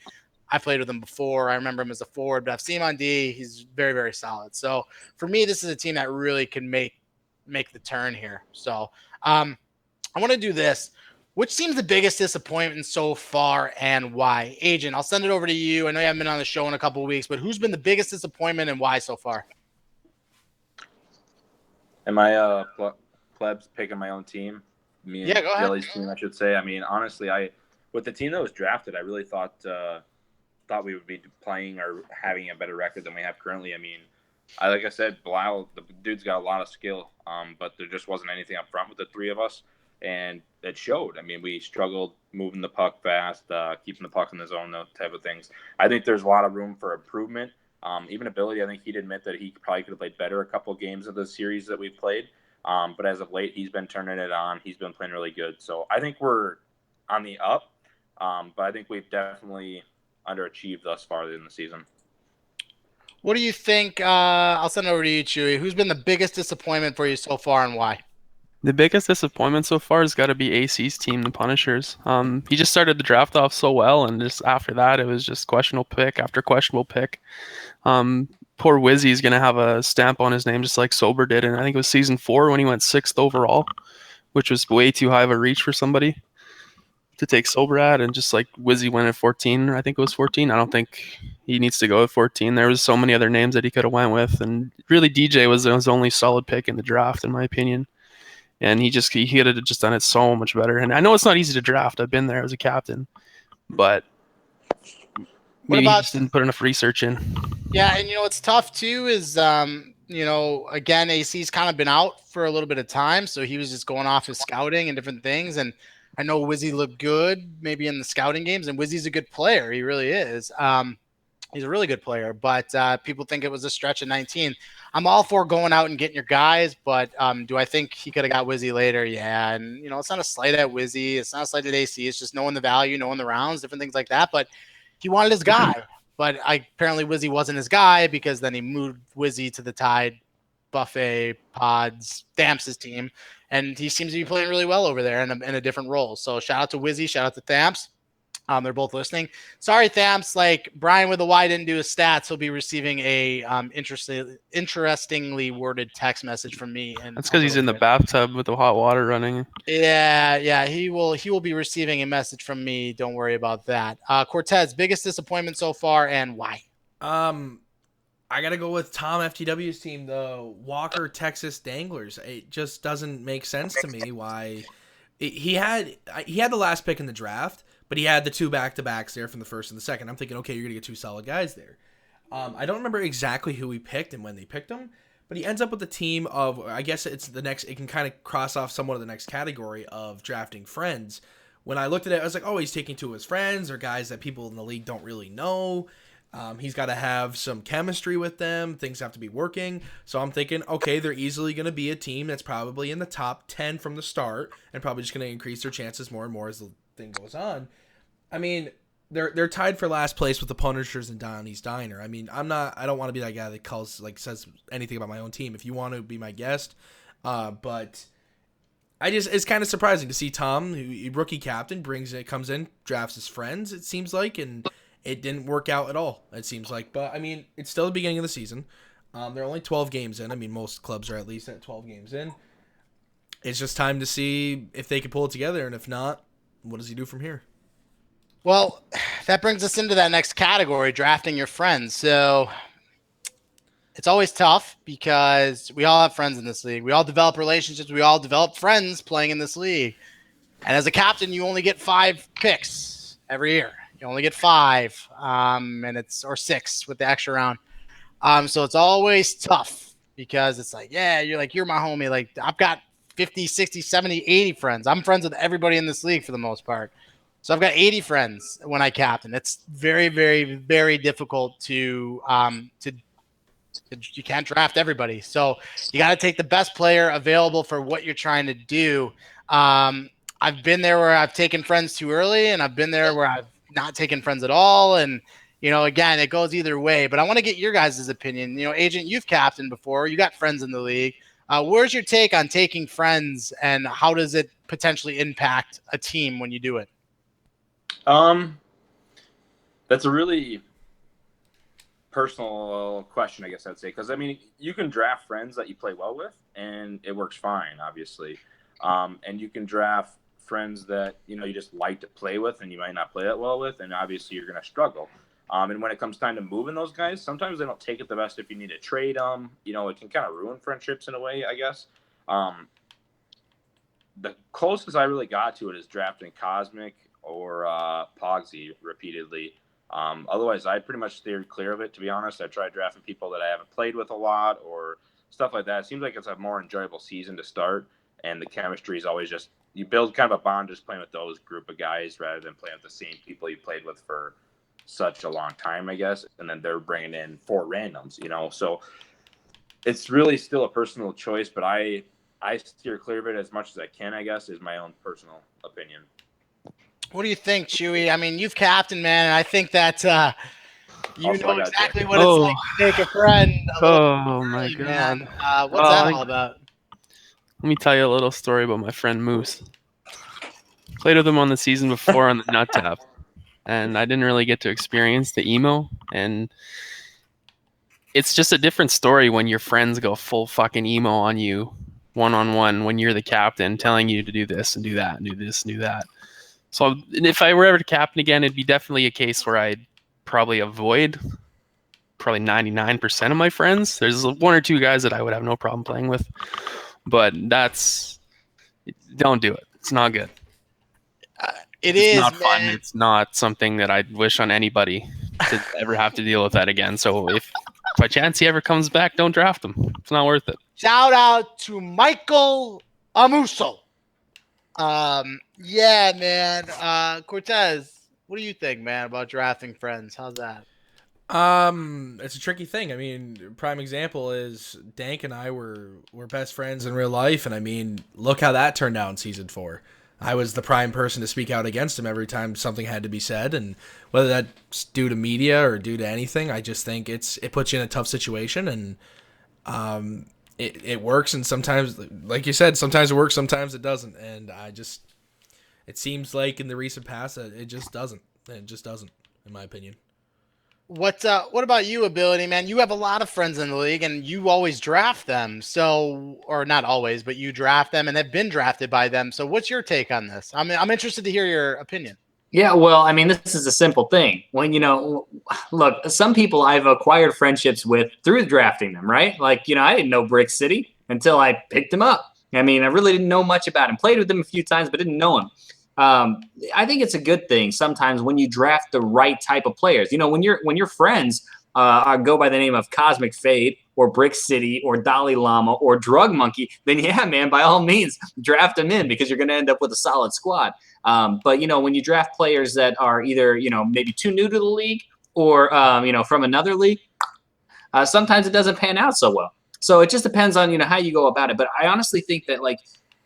I played with him before. I remember him as a forward, but I've seen him on D. He's very, very solid. So for me, this is a team that really can make the turn here. So I want to do this. Which seems the biggest disappointment so far and why? Agent, I'll send it over to you. I know you haven't been on the show in a couple of weeks, but who's been the biggest disappointment and why so far? Am I plebs picking my own team? Me and go ahead. Jelly's team, I should say. I mean, honestly, with the team that was drafted, I really thought we would be playing or having a better record than we have currently. I mean, like I said, Blau, the dude's got a lot of skill, but there just wasn't anything up front with the 3 of us, and it showed. I mean, we struggled moving the puck fast, keeping the puck in the zone, those type of things. I think there's a lot of room for improvement. Even Ability, I think he'd admit that he probably could have played better a couple of games of the series that we've played, but as of late, he's been turning it on. He's been playing really good. So I think we're on the up, but I think we've definitely underachieved thus far in the season. What do you think? I'll send it over to you, Chewy. Who's been the biggest disappointment for you so far and why? The biggest disappointment so far has got to be AC's team, the Punishers. He just started the draft off so well, and just after that, it was just questionable pick after questionable pick. Poor Wizzy's going to have a stamp on his name just like Sober did, and I think it was season 4 when he went 6th overall, which was way too high of a reach for somebody to take Sober at, and just like Wizzy went at 14, I think it was 14. I don't think he needs to go at 14. There was so many other names that he could have went with, and really DJ was his only solid pick in the draft, in my opinion. And he could have just done it so much better. And I know it's not easy to draft. I've been there as a captain, but maybe he just didn't put enough research in. Yeah, and what's tough too is again, AC's kind of been out for a little bit of time, so he was just going off his scouting and different things. And I know Wizzy looked good maybe in the scouting games, and Wizzy's a good player. He really is. He's a really good player, but people think it was a stretch at 19. I'm all for going out and getting your guys, but do I think he could have got Wizzy later? Yeah, and it's not a slight at Wizzy. It's not a slight at AC. It's just knowing the value, knowing the rounds, different things like that. But he wanted his guy, but apparently Wizzy wasn't his guy because then he moved Wizzy to the Tide Buffet Pods Thamps' team, and he seems to be playing really well over there in a different role. So shout out to Wizzy, shout out to Thamps. They're both listening. Sorry, Thamps. Like Brian with a Y didn't do his stats. He'll be receiving a interestingly worded text message from me. And That's because he's in the bathtub with the hot water running. Yeah. He will be receiving a message from me. Don't worry about that. Cortez, biggest disappointment so far, and why? I gotta go with Tom FTW's team, the Walker Texas Danglers. It just doesn't make sense to me why he had the last pick in the draft, but he had the 2 back-to-backs there from the first and the second. I'm thinking, okay, you're gonna get 2 solid guys there. I don't remember exactly who he picked and when they picked him, but he ends up with a team of, I guess it's the next. It can kind of cross off somewhat of the next category of drafting friends. When I looked at it, I was like, oh, he's taking 2 of his friends or guys that people in the league don't really know. He's got to have some chemistry with them. Things have to be working. So I'm thinking, okay, they're easily going to be a team that's probably in the top 10 from the start and probably just going to increase their chances more and more as the thing goes on. I mean, they're tied for last place with the Punishers and Donnie's Diner. I mean, I don't want to be that guy that says anything about my own team. If you want to be my guest, but it's kind of surprising to see Tom, who rookie captain, comes in, drafts his friends, it seems like, and it didn't work out at all, it seems like. But, I mean, it's still the beginning of the season. They're only 12 games in. I mean, most clubs are at least at 12 games in. It's just time to see if they can pull it together, and if not, what does he do from here? Well, that brings us into that next category, drafting your friends. So it's always tough because we all have friends in this league. We all develop relationships. We all develop friends playing in this league. And as a captain, you only get 5 picks every year. You only get 5, or 6 with the extra round. So it's always tough because it's like, yeah, you're my homie. Like, I've got 50, 60, 70, 80 friends. I'm friends with everybody in this league for the most part. So I've got 80 friends when I captain. It's very, very, very difficult to you can't draft everybody. So you got to take the best player available for what you're trying to do. I've been there where I've taken friends too early, and I've been there where I've not taken friends at all. And, again, it goes either way. But I want to get your guys' opinion. Agent, you've captained before. You got friends in the league. Where's your take on taking friends, and how does it potentially impact a team when you do it? That's a really personal question, I guess I'd say, because I mean, you can draft friends that you play well with, and it works fine, obviously. And you can draft friends that you just like to play with, and you might not play that well with, and obviously you're going to struggle. And when it comes time to moving those guys, sometimes they don't take it the best if you need to trade them. It can kind of ruin friendships in a way, I guess. The closest I really got to it is drafting Cosmic or Pogsy repeatedly. Otherwise, I pretty much steered clear of it, to be honest. I tried drafting people that I haven't played with a lot or stuff like that. It seems like it's a more enjoyable season to start, and the chemistry is always just – you build kind of a bond just playing with those group of guys rather than playing with the same people you played with for such a long time, I guess, and then they're bringing in 4 randoms, So it's really still a personal choice, but I steer clear of it as much as I can, I guess, is my own personal opinion. What do you think, Chewy? I mean, you've captained, man, and I think that you know exactly what it's like to make a friend. My God. Man. What's that all about? Let me tell you a little story about my friend Moose. Played with him on the season before on the Nut Tap, and I didn't really get to experience the emo, and it's just a different story when your friends go full fucking emo on you one-on-one when you're the captain, telling you to do this and do that and do this and do that. So if I were ever to captain again, it'd be definitely a case where I'd probably avoid probably 99% of my friends. There's 1 or 2 guys that I would have no problem playing with, but don't do it. It's not good. It's not fun. It's not something that I'd wish on anybody to ever have to deal with that again. So if by chance he ever comes back, don't draft him. It's not worth it. Shout out to Michael Amuso. Yeah, man. Cortez, what do you think, man, about drafting friends? How's that? It's a tricky thing. I mean, prime example is Dank and I were best friends in real life, and I mean, look how that turned out in season 4. I was the prime person to speak out against him every time something had to be said, and whether that's due to media or due to anything, I just think it puts you in a tough situation, and it works, and sometimes, like you said, sometimes it works, sometimes it doesn't, and it seems like in the recent past that it just doesn't. It just doesn't, in my opinion. What about you, Ability, man? You have a lot of friends in the league, and you always draft them. So, or not always, but you draft them and have been drafted by them. So, what's your take on this? I'm interested to hear your opinion. Yeah, well, I mean, this is a simple thing. When, look, some people I've acquired friendships with through drafting them, right? Like, I didn't know Brick City until I picked him up. I mean, I really didn't know much about him. Played with him a few times, but didn't know him. I think it's a good thing sometimes when you draft the right type of players. When your friends go by the name of Cosmic Fade or Brick City or Dalai Lama or Drug Monkey, then yeah, man, by all means, draft them in because you're going to end up with a solid squad. But when you draft players that are either maybe too new to the league or from another league, sometimes it doesn't pan out so well. So it just depends on how you go about it. But I honestly think that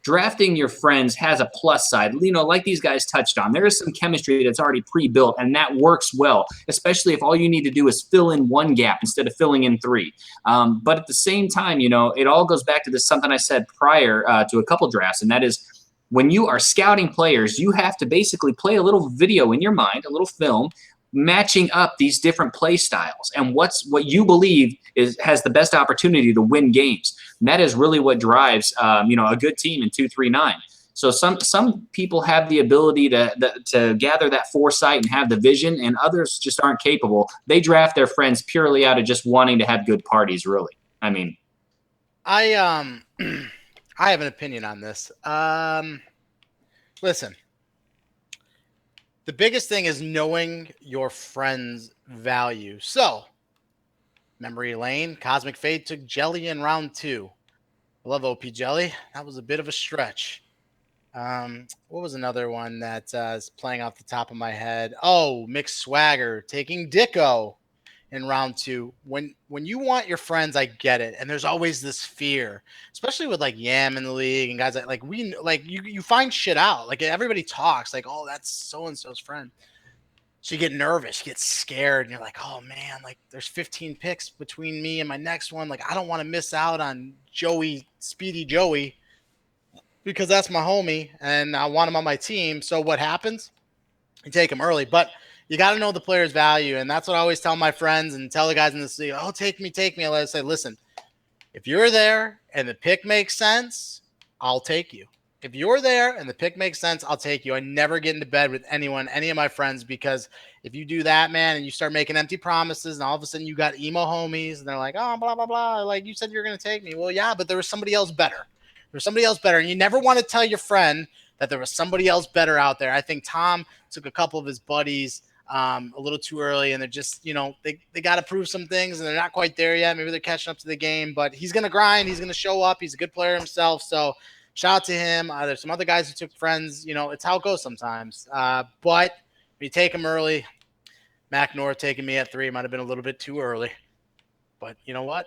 drafting your friends has a plus side. Like these guys touched on, there is some chemistry that's already pre-built, and that works well, especially if all you need to do is fill in one gap instead of filling in three. But at the same time, it all goes back to this something I said prior to a couple drafts, and that is when you are scouting players, you have to basically play a little video in your mind, a little film, matching up these different play styles and what you believe has the best opportunity to win games. And that is really what drives a good team in 2-3-9. So some people have the ability to gather that foresight and have the vision, and others just aren't capable. They draft their friends purely out of just wanting to have good parties, really. I mean, I have an opinion on this. Listen. The biggest thing is knowing your friend's value. So, memory lane, Cosmic Fade took Jelly in round 2. I love OP Jelly. That was a bit of a stretch. What was another one that is playing off the top of my head? Oh, Mixed Swagger taking Dicko in round 2. When you want your friends, I get it. And there's always this fear, especially with Yam in the league and guys you find shit out. Everybody talks oh, that's so-and-so's friend. So you get nervous, you get scared, and you're like, oh man, there's 15 picks between me and my next one. I don't want to miss out on Speedy Joey, because that's my homie and I want him on my team. So what happens? You take him early, but you got to know the player's value. And that's what I always tell my friends and tell the guys in the league. Oh, take me. I let say, listen, if you're there and the pick makes sense, I'll take you. If you're there and the pick makes sense, I'll take you. I never get into bed with any of my friends, because if you do that, man, and you start making empty promises and all of a sudden you got emo homies and they're like, oh, blah, blah, blah. You said you're going to take me. Well, yeah, but there was somebody else better. And you never want to tell your friend that there was somebody else better out there. I think Tom took a couple of his buddies a little too early, and they're just, they got to prove some things, and they're not quite there yet. Maybe they're catching up to the game, but he's going to grind. He's going to show up. He's a good player himself. So shout out to him. There's some other guys who took friends. It's how it goes sometimes. But when you take him early, Mac North taking me at 3 might have been a little bit too early. But you know what?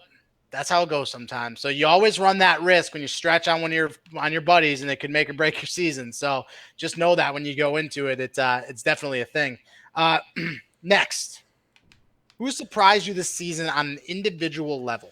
That's how it goes sometimes. So you always run that risk when you stretch on your buddies, and it could make or break your season. So just know that when you go into it, it's definitely a thing. Next, who surprised you this season on an individual level?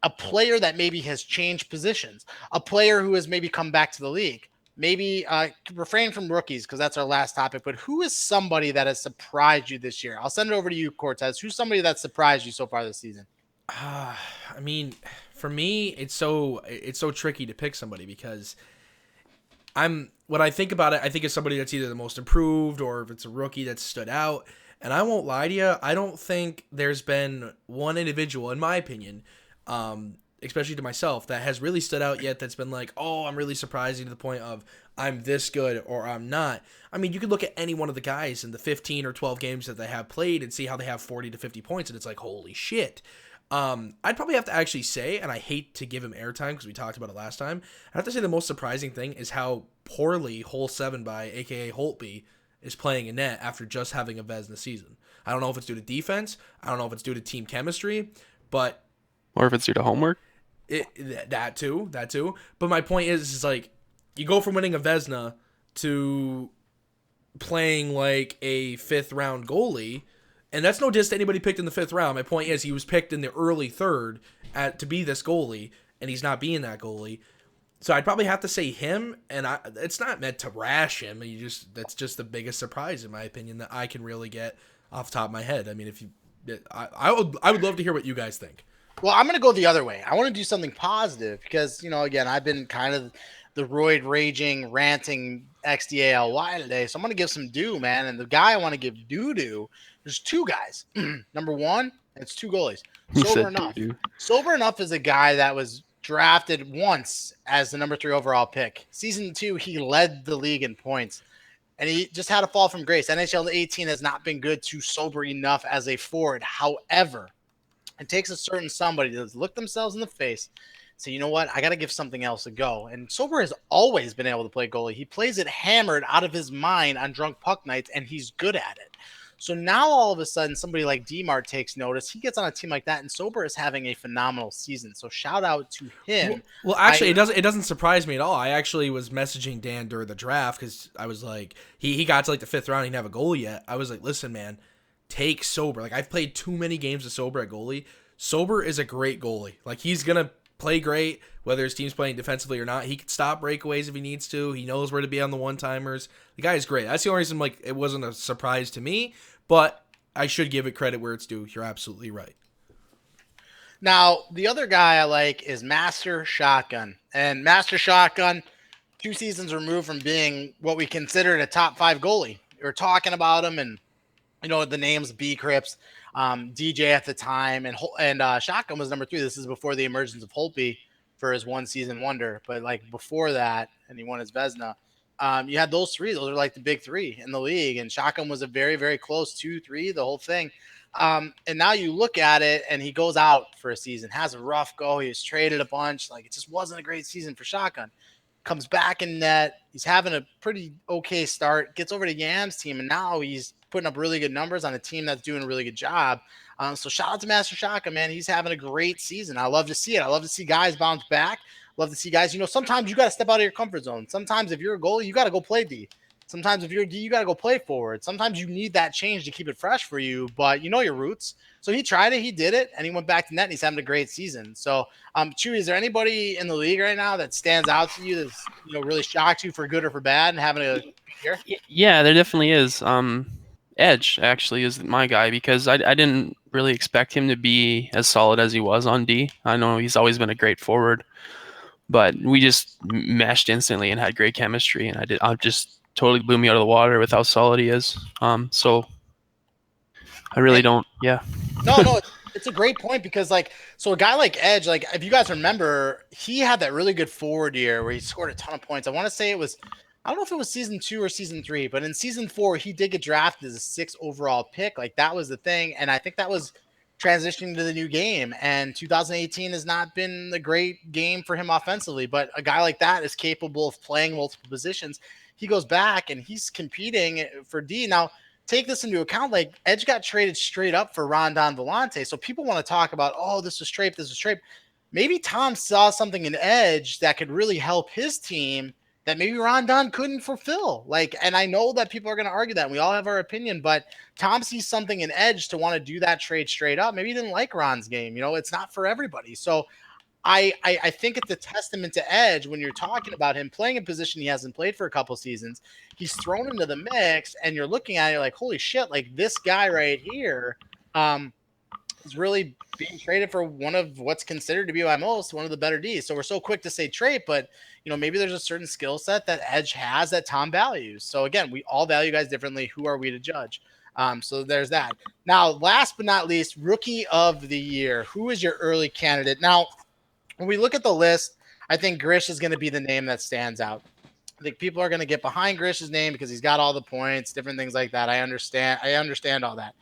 A player that maybe has changed positions, a player who has maybe come back to the league. Maybe refrain from rookies because that's our last topic. But who is somebody that has surprised you this year? I'll send it over to you, Cortez. Who's somebody that surprised you so far this season? I mean, for me, it's so tricky to pick somebody, because when I think about it, I think it's somebody that's either the most improved or if it's a rookie that stood out. And I won't lie to you, I don't think there's been one individual, in my opinion, especially to myself, that has really stood out yet that's been like, oh, I'm really surprising to the point of I'm this good or I'm not. I mean, you could look at any one of the guys in the 15 or 12 games that they have played and see how they have 40 to 50 points, and it's like, holy shit. I'd probably have to actually say, and I hate to give him airtime because we talked about it last time, I have to say the most surprising thing is how poorly Hole 7 by aka Holtby is playing in net after just having a Vesna season. I don't know if it's due to defense, I don't know if it's due to team chemistry, but or if it's due to homework. That too. But my point is you go from winning a Vesna to playing like a 5th round goalie. And that's no diss to anybody picked in the 5th round. My point is he was picked in the early 3rd to be this goalie, and he's not being that goalie. So I'd probably have to say him, and it's not meant to rash him. That's just the biggest surprise in my opinion that I can really get off the top of my head. I mean, if you, I would love to hear what you guys think. Well, I'm going to go the other way. I want to do something positive because, again, I've been kind of the roid raging, ranting XDALY today. So I'm going to give some due, man. And the guy I want to give due to, there's two guys. Number one, it's two goalies. Sober Enough. Doo-doo. Sober Enough is a guy that was drafted once as the number 3 overall pick. Season 2, he led the league in points. And he just had a fall from grace. NHL 18 has not been good to Sober Enough as a forward. However, it takes a certain somebody to look themselves in the face, say, you know what, I got to give something else a go. And Sober has always been able to play goalie. He plays it hammered out of his mind on drunk puck nights, and he's good at it. So now all of a sudden, somebody like DMAR takes notice. He gets on a team like that, and Sober is having a phenomenal season. So shout out to him. Well, actually, it doesn't surprise me at all. I actually was messaging Dan during the draft because I was like, he got to like the 5th round, he didn't have a goal yet. I was like, listen, man, take Sober. Like, I've played too many games of Sober at goalie. Sober is a great goalie. Like, he's gonna play great whether his team's playing defensively or not. He can stop breakaways if he needs to. He knows where to be on the one-timers. The guy is great. That's the only reason like it wasn't a surprise to me. But I should give it credit where it's due. You're absolutely right. Now, the other guy I like is Master Shotgun. And Master Shotgun, 2 seasons removed from being what we considered a top 5 goalie. We were talking about him, and the names B Crips, DJ at the time, and Shotgun was number 3. This is before the emergence of Holtby for his 1-season wonder. But like before that, and he won his Vezina. You had those 3. Those are like the big 3 in the league. And Shotgun was a very, very close 2-3, the whole thing. And now you look at it, and he goes out for a season, has a rough go. He was traded a bunch. Like, it just wasn't a great season for Shotgun. Comes back in net. He's having a pretty okay start. Gets over to Yam's team, and now he's putting up really good numbers on a team that's doing a really good job. So shout out to Master Shotgun, man. He's having a great season. I love to see it. I love to see guys bounce back. Love to see guys, sometimes you got to step out of your comfort zone. Sometimes if you're a goalie, you got to go play D. Sometimes if you're a D, you got to go play forward. Sometimes you need that change to keep it fresh for you, but you know your roots. So he tried it, he did it, and he went back to net, and he's having a great season. So, Chewy, is there anybody in the league right now that stands out to you that's, really shocked you for good or for bad and having a year? Yeah, there definitely is. Edge actually is my guy because I didn't really expect him to be as solid as he was on D. I know he's always been a great forward, but we just meshed instantly and had great chemistry, and I just totally blew me out of the water with how solid he is. So I really don't. Yeah. No, it's a great point because so a guy like Edge, like if you guys remember, he had that really good forward year where he scored a ton of points. I want to say it was, I don't know if it was season 2 or season 3, but in season 4, he did get drafted as a 6th overall pick. Like that was the thing. And I think that was transitioning to the new game. And 2018 has not been the great game for him offensively, but a guy like that is capable of playing multiple positions. He goes back and he's competing for D. Now, take this into account. Like Edge got traded straight up for Rondon Vellante. So people want to talk about, oh, this is Trape. Maybe Tom saw something in Edge that could really help his team that maybe Rondon couldn't fulfill. And I know that people are going to argue that, and we all have our opinion, but Tom sees something in Edge to want to do that trade straight up. Maybe he didn't like Ron's game. It's not for everybody. So I think it's a testament to Edge when you're talking about him playing a position he hasn't played for a couple seasons. He's thrown into the mix, and you're looking at it like, holy shit, like this guy right here is really being traded for one of what's considered to be by most one of the better Ds. So we're so quick to say trait, but maybe there's a certain skill set that Edge has that Tom values. So again, we all value guys differently. Who are we to judge? So there's that. Now, last but not least, Rookie of the Year. Who is your early candidate? Now, when we look at the list, I think Grish is going to be the name that stands out. I think people are going to get behind Grish's name because he's got all the points, different things like that. I understand all that.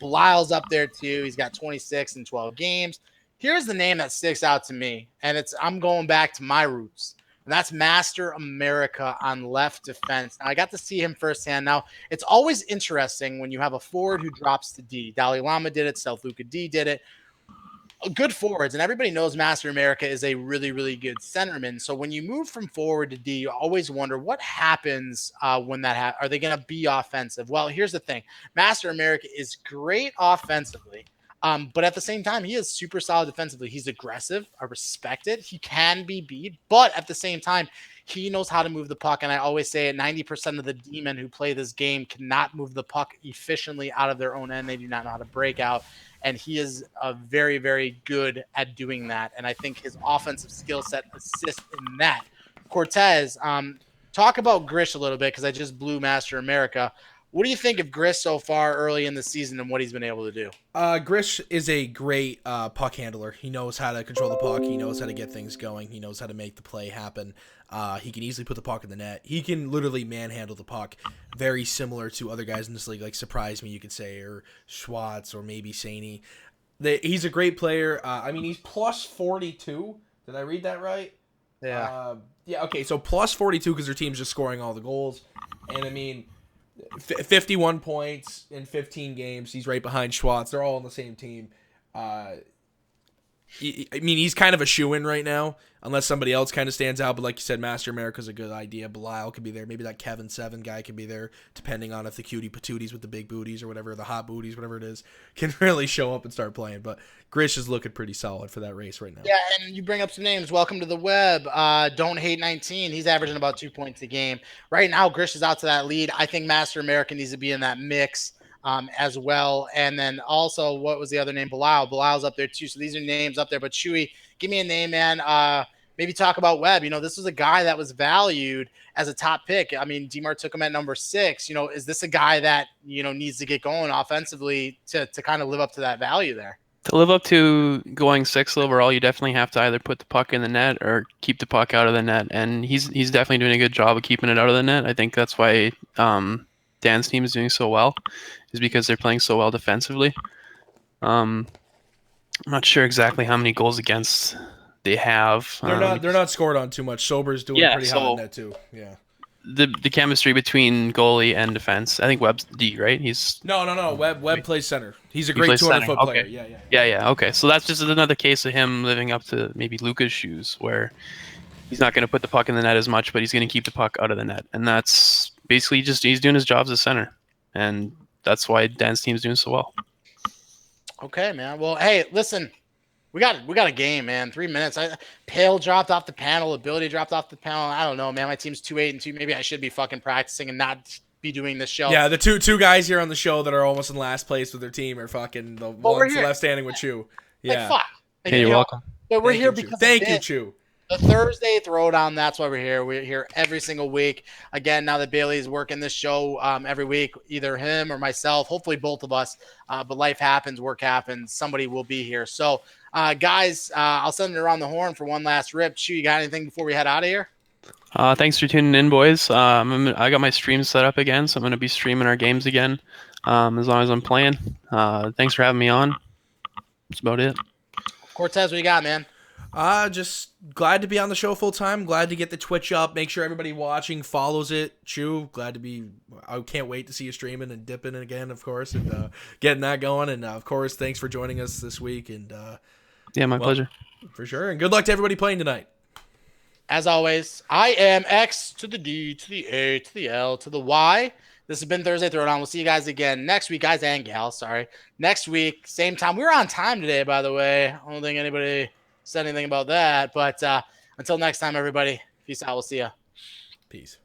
Belisle's up there too. He's got 26 in 12 games. Here's the name that sticks out to me, and I'm going back to my roots, and that's Master America on left defense. Now, I got to see him firsthand. Now, it's always interesting when you have a forward who drops to D. Dalai Lama did it. South Luca D did it. Good forwards, and everybody knows Master America is a really, really good centerman. So when you move from forward to D, you always wonder what happens when that are they going to be offensive? Well, here's the thing. Master America is great offensively. But at the same time, he is super solid defensively. He's aggressive. I respect it. He can be beat, but at the same time, he knows how to move the puck. And I always say it, 90% of the D-men who play this game cannot move the puck efficiently out of their own end. They do not know how to break out. And he is very, very good at doing that. And I think his offensive skill set assists in that. Cortez, talk about Grish a little bit because I just blew Master America. What do you think of Grish so far early in the season and what he's been able to do? Grish is a great puck handler. He knows how to control the puck. He knows how to get things going. He knows how to make the play happen. He can easily put the puck in the net. He can literally manhandle the puck, very similar to other guys in this league, like Surprise Me, you could say, or Schwartz, or maybe Saney. He's a great player. I mean, he's plus 42. Did I read that right? Yeah. Yeah, okay, so plus 42 because their team's just scoring all the goals. And, I mean, 51 points in 15 games. He's right behind Schwartz. They're all on the same team. I mean, he's kind of a shoo-in right now, unless somebody else kind of stands out. But like you said, Master America's a good idea. Belial could be there. Maybe that Kevin 7 guy could be there, depending on if the cutie patooties with the big booties or whatever, the hot booties, whatever it is, can really show up and start playing. But Grish is looking pretty solid for that race right now. Yeah, and you bring up some names. Welcome to the web. Don't Hate 19. He's averaging about 2 points a game. Right now, Grish is out to that lead. I think Master America needs to be in that mix as well. And then also, what was the other name? Belial. Belial's up there too. So these are names up there. But Chewy, give me a name, man. Maybe talk about Webb. You know, this was a guy that was valued as a top pick. I mean, DMAR took him at number 6. You know, is this a guy that, you know, needs to get going offensively to kind of live up to that value there? To live up to going 6th overall, you definitely have to either put the puck in the net or keep the puck out of the net. And he's definitely doing a good job of keeping it out of the net. I think that's why Dan's team is doing so well, is because they're playing so well defensively. I'm not sure exactly how many goals against they have. They're not scored on too much. Sober's doing pretty hot in net too. Yeah. The chemistry between goalie and defense. I think Webb's D, right? He's no. Webb plays center. He's a great 200-foot player. Okay. Yeah. Okay, so that's just another case of him living up to maybe Luca's shoes, where he's not going to put the puck in the net as much, but he's going to keep the puck out of the net, and that's basically just he's doing his job as a center, and that's why Dan's team's doing so well. Okay, man. Well, hey, listen. We got a game, man. 3 minutes. Pale dropped off the panel. Ability dropped off the panel. I don't know, man. My team's 2-8-2. Maybe I should be fucking practicing and not be doing this show. Yeah, the two guys here on the show that are almost in last place with their team are fucking the ones left standing with Chew. Yeah. Like, fuck. Hey, you're welcome. But we're here because thank you, Chew. The Thursday Throwdown, that's why we're here. We're here every single week. Again, now that Bailey's working this show every week, either him or myself, hopefully both of us. But life happens, work happens. Somebody will be here. So, guys, I'll send it around the horn for one last rip. Chew, you got anything before we head out of here? Thanks for tuning in, boys. I got my stream set up again, so I'm going to be streaming our games again as long as I'm playing. Thanks for having me on. That's about it. Cortez, what you got, man? Just glad to be on the show full time. Glad to get the Twitch up. Make sure everybody watching follows it. Chew, glad to be. I can't wait to see you streaming and dipping again, of course, and getting that going. And of course, thanks for joining us this week. And yeah, my pleasure. For sure. And good luck to everybody playing tonight. As always, I am X to the D to the A to the L to the Y. This has been Thursday Throwdown. We'll see you guys again next week, guys and gals. Sorry, next week, same time. We were on time today, by the way. I don't think anybody said anything about that. But until next time, everybody, peace out. We'll see ya. Peace.